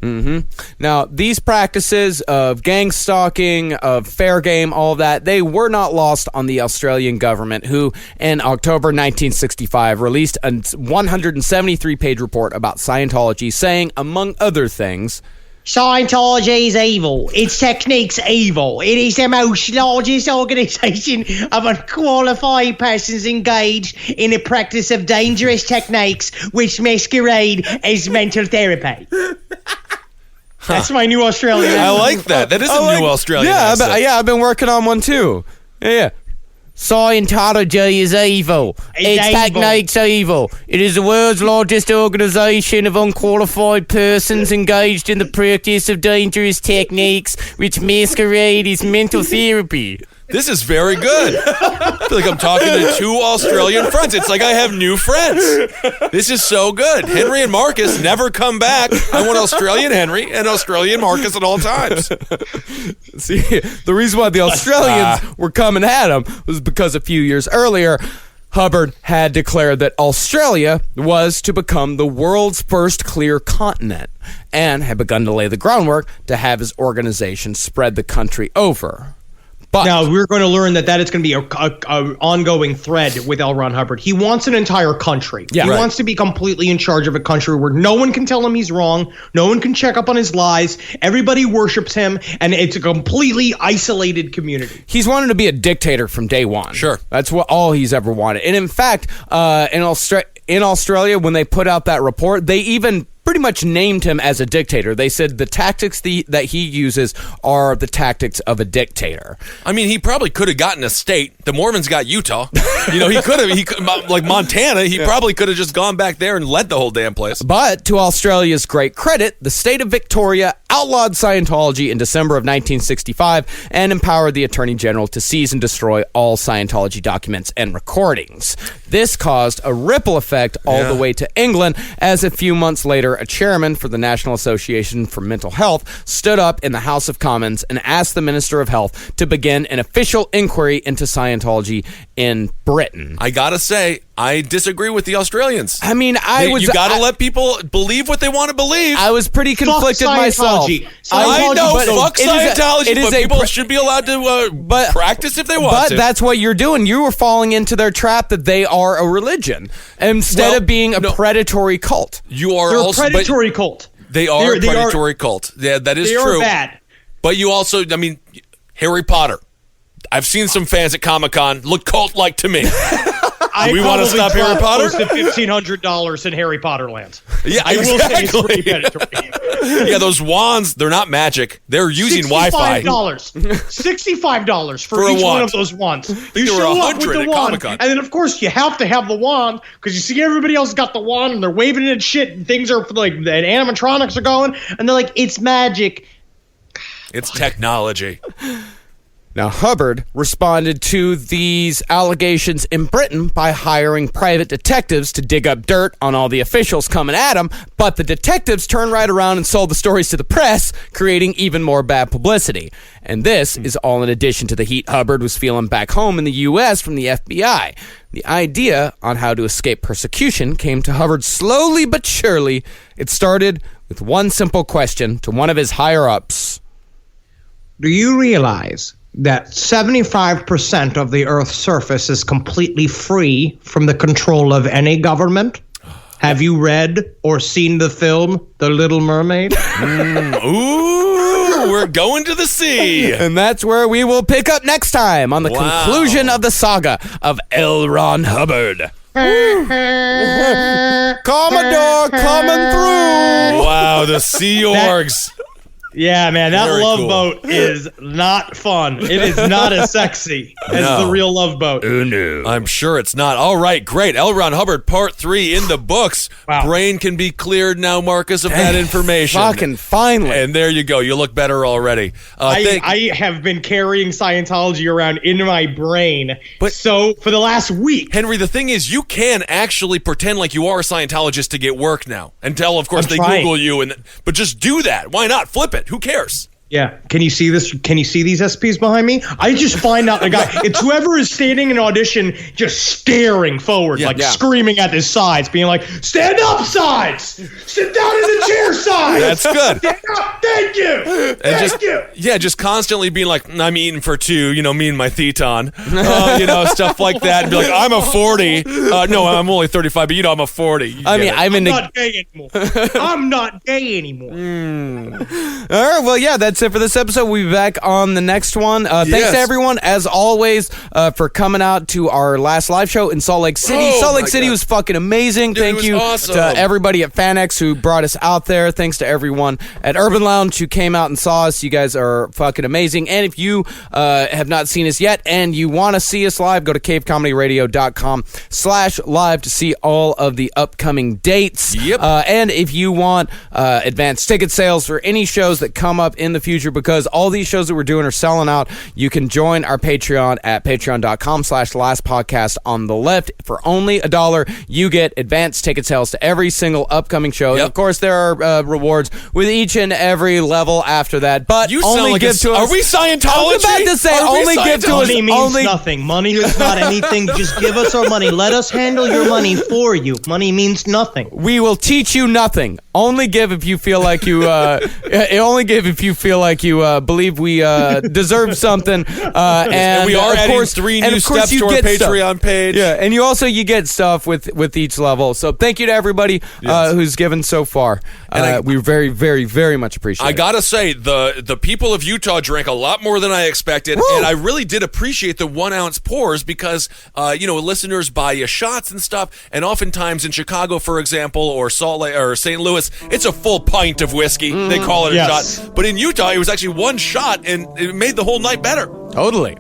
Now, these practices of gang stalking, of fair game, all of that, they were not lost on the Australian government, who in October 1965 released a 173-page report about Scientology, saying, among other things, Scientology is evil. Its techniques evil. It is the most largest organisation of unqualified persons engaged in the practice of dangerous techniques which masquerade as mental therapy. That's my new Australian. I like that. That is a new Australian. I've been working on one too. Yeah. Scientology is evil. Its techniques are evil. It is the world's largest organisation of unqualified persons engaged in the practice of dangerous techniques which masquerade as mental therapy. This is very good. I feel like I'm talking to two Australian friends. It's like I have new friends. This is so good. Henry and Marcus never come back. I want Australian Henry and Australian Marcus at all times. See, the reason why the Australians were coming at him was because a few years earlier, Hubbard had declared that Australia was to become the world's first clear continent and had begun to lay the groundwork to have his organization spread the country over. But now we're going to learn that is going to be a ongoing thread with L. Ron Hubbard. He wants an entire country. He wants to be completely in charge of a country where no one can tell him he's wrong. No one can check up on his lies. Everybody worships him, and it's a completely isolated community. He's wanted to be a dictator from day one. Sure. That's all he's ever wanted. And in fact, in Australia, when they put out that report, they even pretty much named him as a dictator. They said the tactics that he uses are the tactics of a dictator. I mean, he probably could have gotten a state. The Mormons got Utah. He could have. Like Montana, he probably could have just gone back there and led the whole damn place. But to Australia's great credit, the state of Victoria outlawed Scientology in December of 1965 and empowered the Attorney General to seize and destroy all Scientology documents and recordings. This caused a ripple effect all the way to England, as a few months later, a chairman for the National Association for Mental Health stood up in the House of Commons and asked the Minister of Health to begin an official inquiry into Scientology in Britain. I gotta say, I disagree with the Australians. I mean, you gotta let people believe what they want to believe. I was pretty conflicted myself. I know, fuck Scientology, but people should be allowed to practice if they want to. But that's what you're doing. You were falling into their trap that they are a religion instead of being a predatory cult. They're a predatory cult. They are a predatory cult. Yeah, that is true. They are bad. But you also, Harry Potter. I've seen some fans at Comic-Con look cult-like to me. We want to stop Harry Potter? Close to $1,500 in Harry Potter land. Yeah, I will say it's pretty predatory. Yeah, those wands, they're not magic. They're using Wi-Fi. $65 for each one of those wands. You show up with the wand, and then, of course, you have to have the wand, because you see everybody else got the wand, and they're waving it at shit, and things are, like, the animatronics are going, and they're like, it's magic. It's technology. Now, Hubbard responded to these allegations in Britain by hiring private detectives to dig up dirt on all the officials coming at him, but the detectives turned right around and sold the stories to the press, creating even more bad publicity. And this is all in addition to the heat Hubbard was feeling back home in the U.S. from the FBI. The idea on how to escape persecution came to Hubbard slowly but surely. It started with one simple question to one of his higher-ups. Do you realize that 75% of the Earth's surface is completely free from the control of any government? Have you read or seen the film The Little Mermaid? Ooh, we're going to the sea. And that's where we will pick up next time on the conclusion of the saga of L. Ron Hubbard. Commodore coming through. Wow, the Sea Orgs. Yeah, man, that Very love cool. boat is not fun. It is not as sexy as the real love boat. Oh, no. I'm sure it's not. All right, great. L. Ron Hubbard, part 3 in the books. Wow. Brain can be cleared now, Marcus, of that information. Fucking finally. And there you go. You look better already. I have been carrying Scientology around in my brain for the last week. Henry, the thing is, you can actually pretend like you are a Scientologist to get work now. Until, of course, I'm they trying. Google you. But just do that. Why not? Flip it. Who cares? Yeah. Can you see this? Can you see these SPs behind me? I just find out the guy, it's whoever is standing in audition, just staring forward, screaming at his sides, being like, stand up, sides! Sit down in the chair, sides! That's good. Stand up, thank you! Thank you! Yeah, just constantly being like, I'm eating for 2, me and my thetan. Stuff like that. And be like, I'm a 40. No, I'm only 35, but I'm a 40. I'm not gay anymore. I'm not gay anymore. All right, well, yeah, that's it for this episode. We'll be back on the next one. Thanks to everyone, as always, for coming out to our last live show in Salt Lake City. Salt Lake City was fucking amazing. Dude, Thank you awesome. to everybody at FanX who brought us out there. Thanks to everyone at Urban Lounge who came out and saw us. You guys are fucking amazing. And if you have not seen us yet and you want to see us live, go to cavecomedyradio.com/live to see all of the upcoming dates. Yep. And if you want advanced ticket sales for any shows that come up in the future, because all these shows that we're doing are selling out, you can join our Patreon at patreon.com/lastpodcast on the left. For only $1, you get advanced ticket sales to every single upcoming show. Yep. And of course, there are rewards with each and every level after that. But You only sound like give to us. Are we Scientology? I was about to say, Are we only give to us. Money means Only nothing. Money is not anything. Just give us our money. Let us handle your money for you. Money means nothing. we will teach you nothing. Only give if you feel like you. Only give if you feel like you believe we deserve something. And we are of adding course, 3 and new of course steps you to our get stuff. Patreon page. Yeah, and you get stuff with each level. So thank you to everybody who's given so far. And we very, very, very much appreciate I it. gotta say, the people of Utah drank a lot more than I expected, and I really did appreciate the 1-ounce pours because, listeners buy you shots and stuff, and oftentimes in Chicago, for example, or Salt Lake or St. Louis, it's a full pint of whiskey. They call it a shot, but in Utah, it was actually 1 shot, and it made the whole night better. Totally.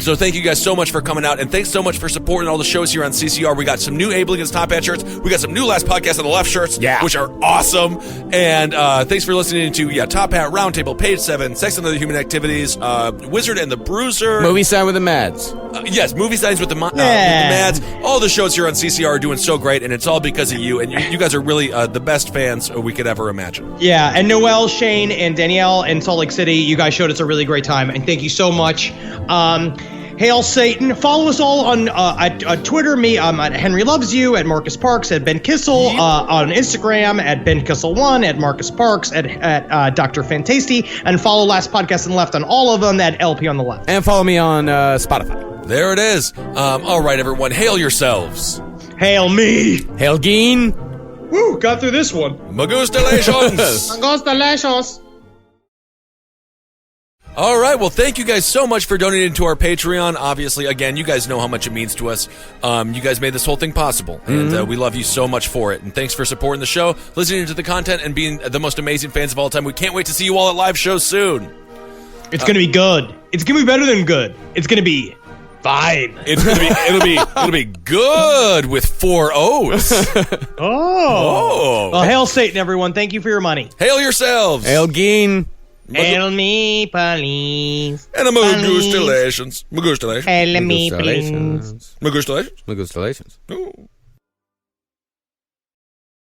So thank you guys so much for coming out, and thanks so much for supporting all the shows here on CCR. We got some new Abel Against Top Hat shirts. We got some new Last Podcast on the Left shirts, which are awesome. And thanks for listening to Top Hat Roundtable, Page 7, Sex and Other Human Activities, Wizard and the Bruiser. Movie Sign with the Mads. Yes, Movie Signs with the Mads. All the shows here on CCR are doing so great, and it's all because of you. And you guys are really the best fans we could ever imagine. Yeah, and Noel, Shane, and Danielle in Salt Lake City, you guys showed us a really great time, and thank you so much. Hail Satan. Follow us all on Twitter. I'm at Henry Loves You, at Marcus Parks, at Ben Kissel, on Instagram, at Ben Kissel1, at Marcus Parks, at Dr. Fantasty, and follow Last Podcast on the Left on all of them, at LP on the Left. And follow me on Spotify. There it is. All right, everyone. Hail yourselves. Hail me. Hail Geen. Woo, got through this one. Magustalations. Magustalations. All right. Well, thank you guys so much for donating to our Patreon. Obviously, again, you guys know how much it means to us. You guys made this whole thing possible, and we love you so much for it. And thanks for supporting the show, listening to the content, and being the most amazing fans of all time. We can't wait to see you all at live shows soon. It's going to be good. It's going to be better than good. It's going to be fine. It's going to be it'll be good with 4 O's. Oh. Well, hail Satan, everyone. Thank you for your money. Hail yourselves. Hail Geen. Hail me, please. And a Magustalations. Magustalations. Hail me, please. Magustalations. Magustalations. Ooh.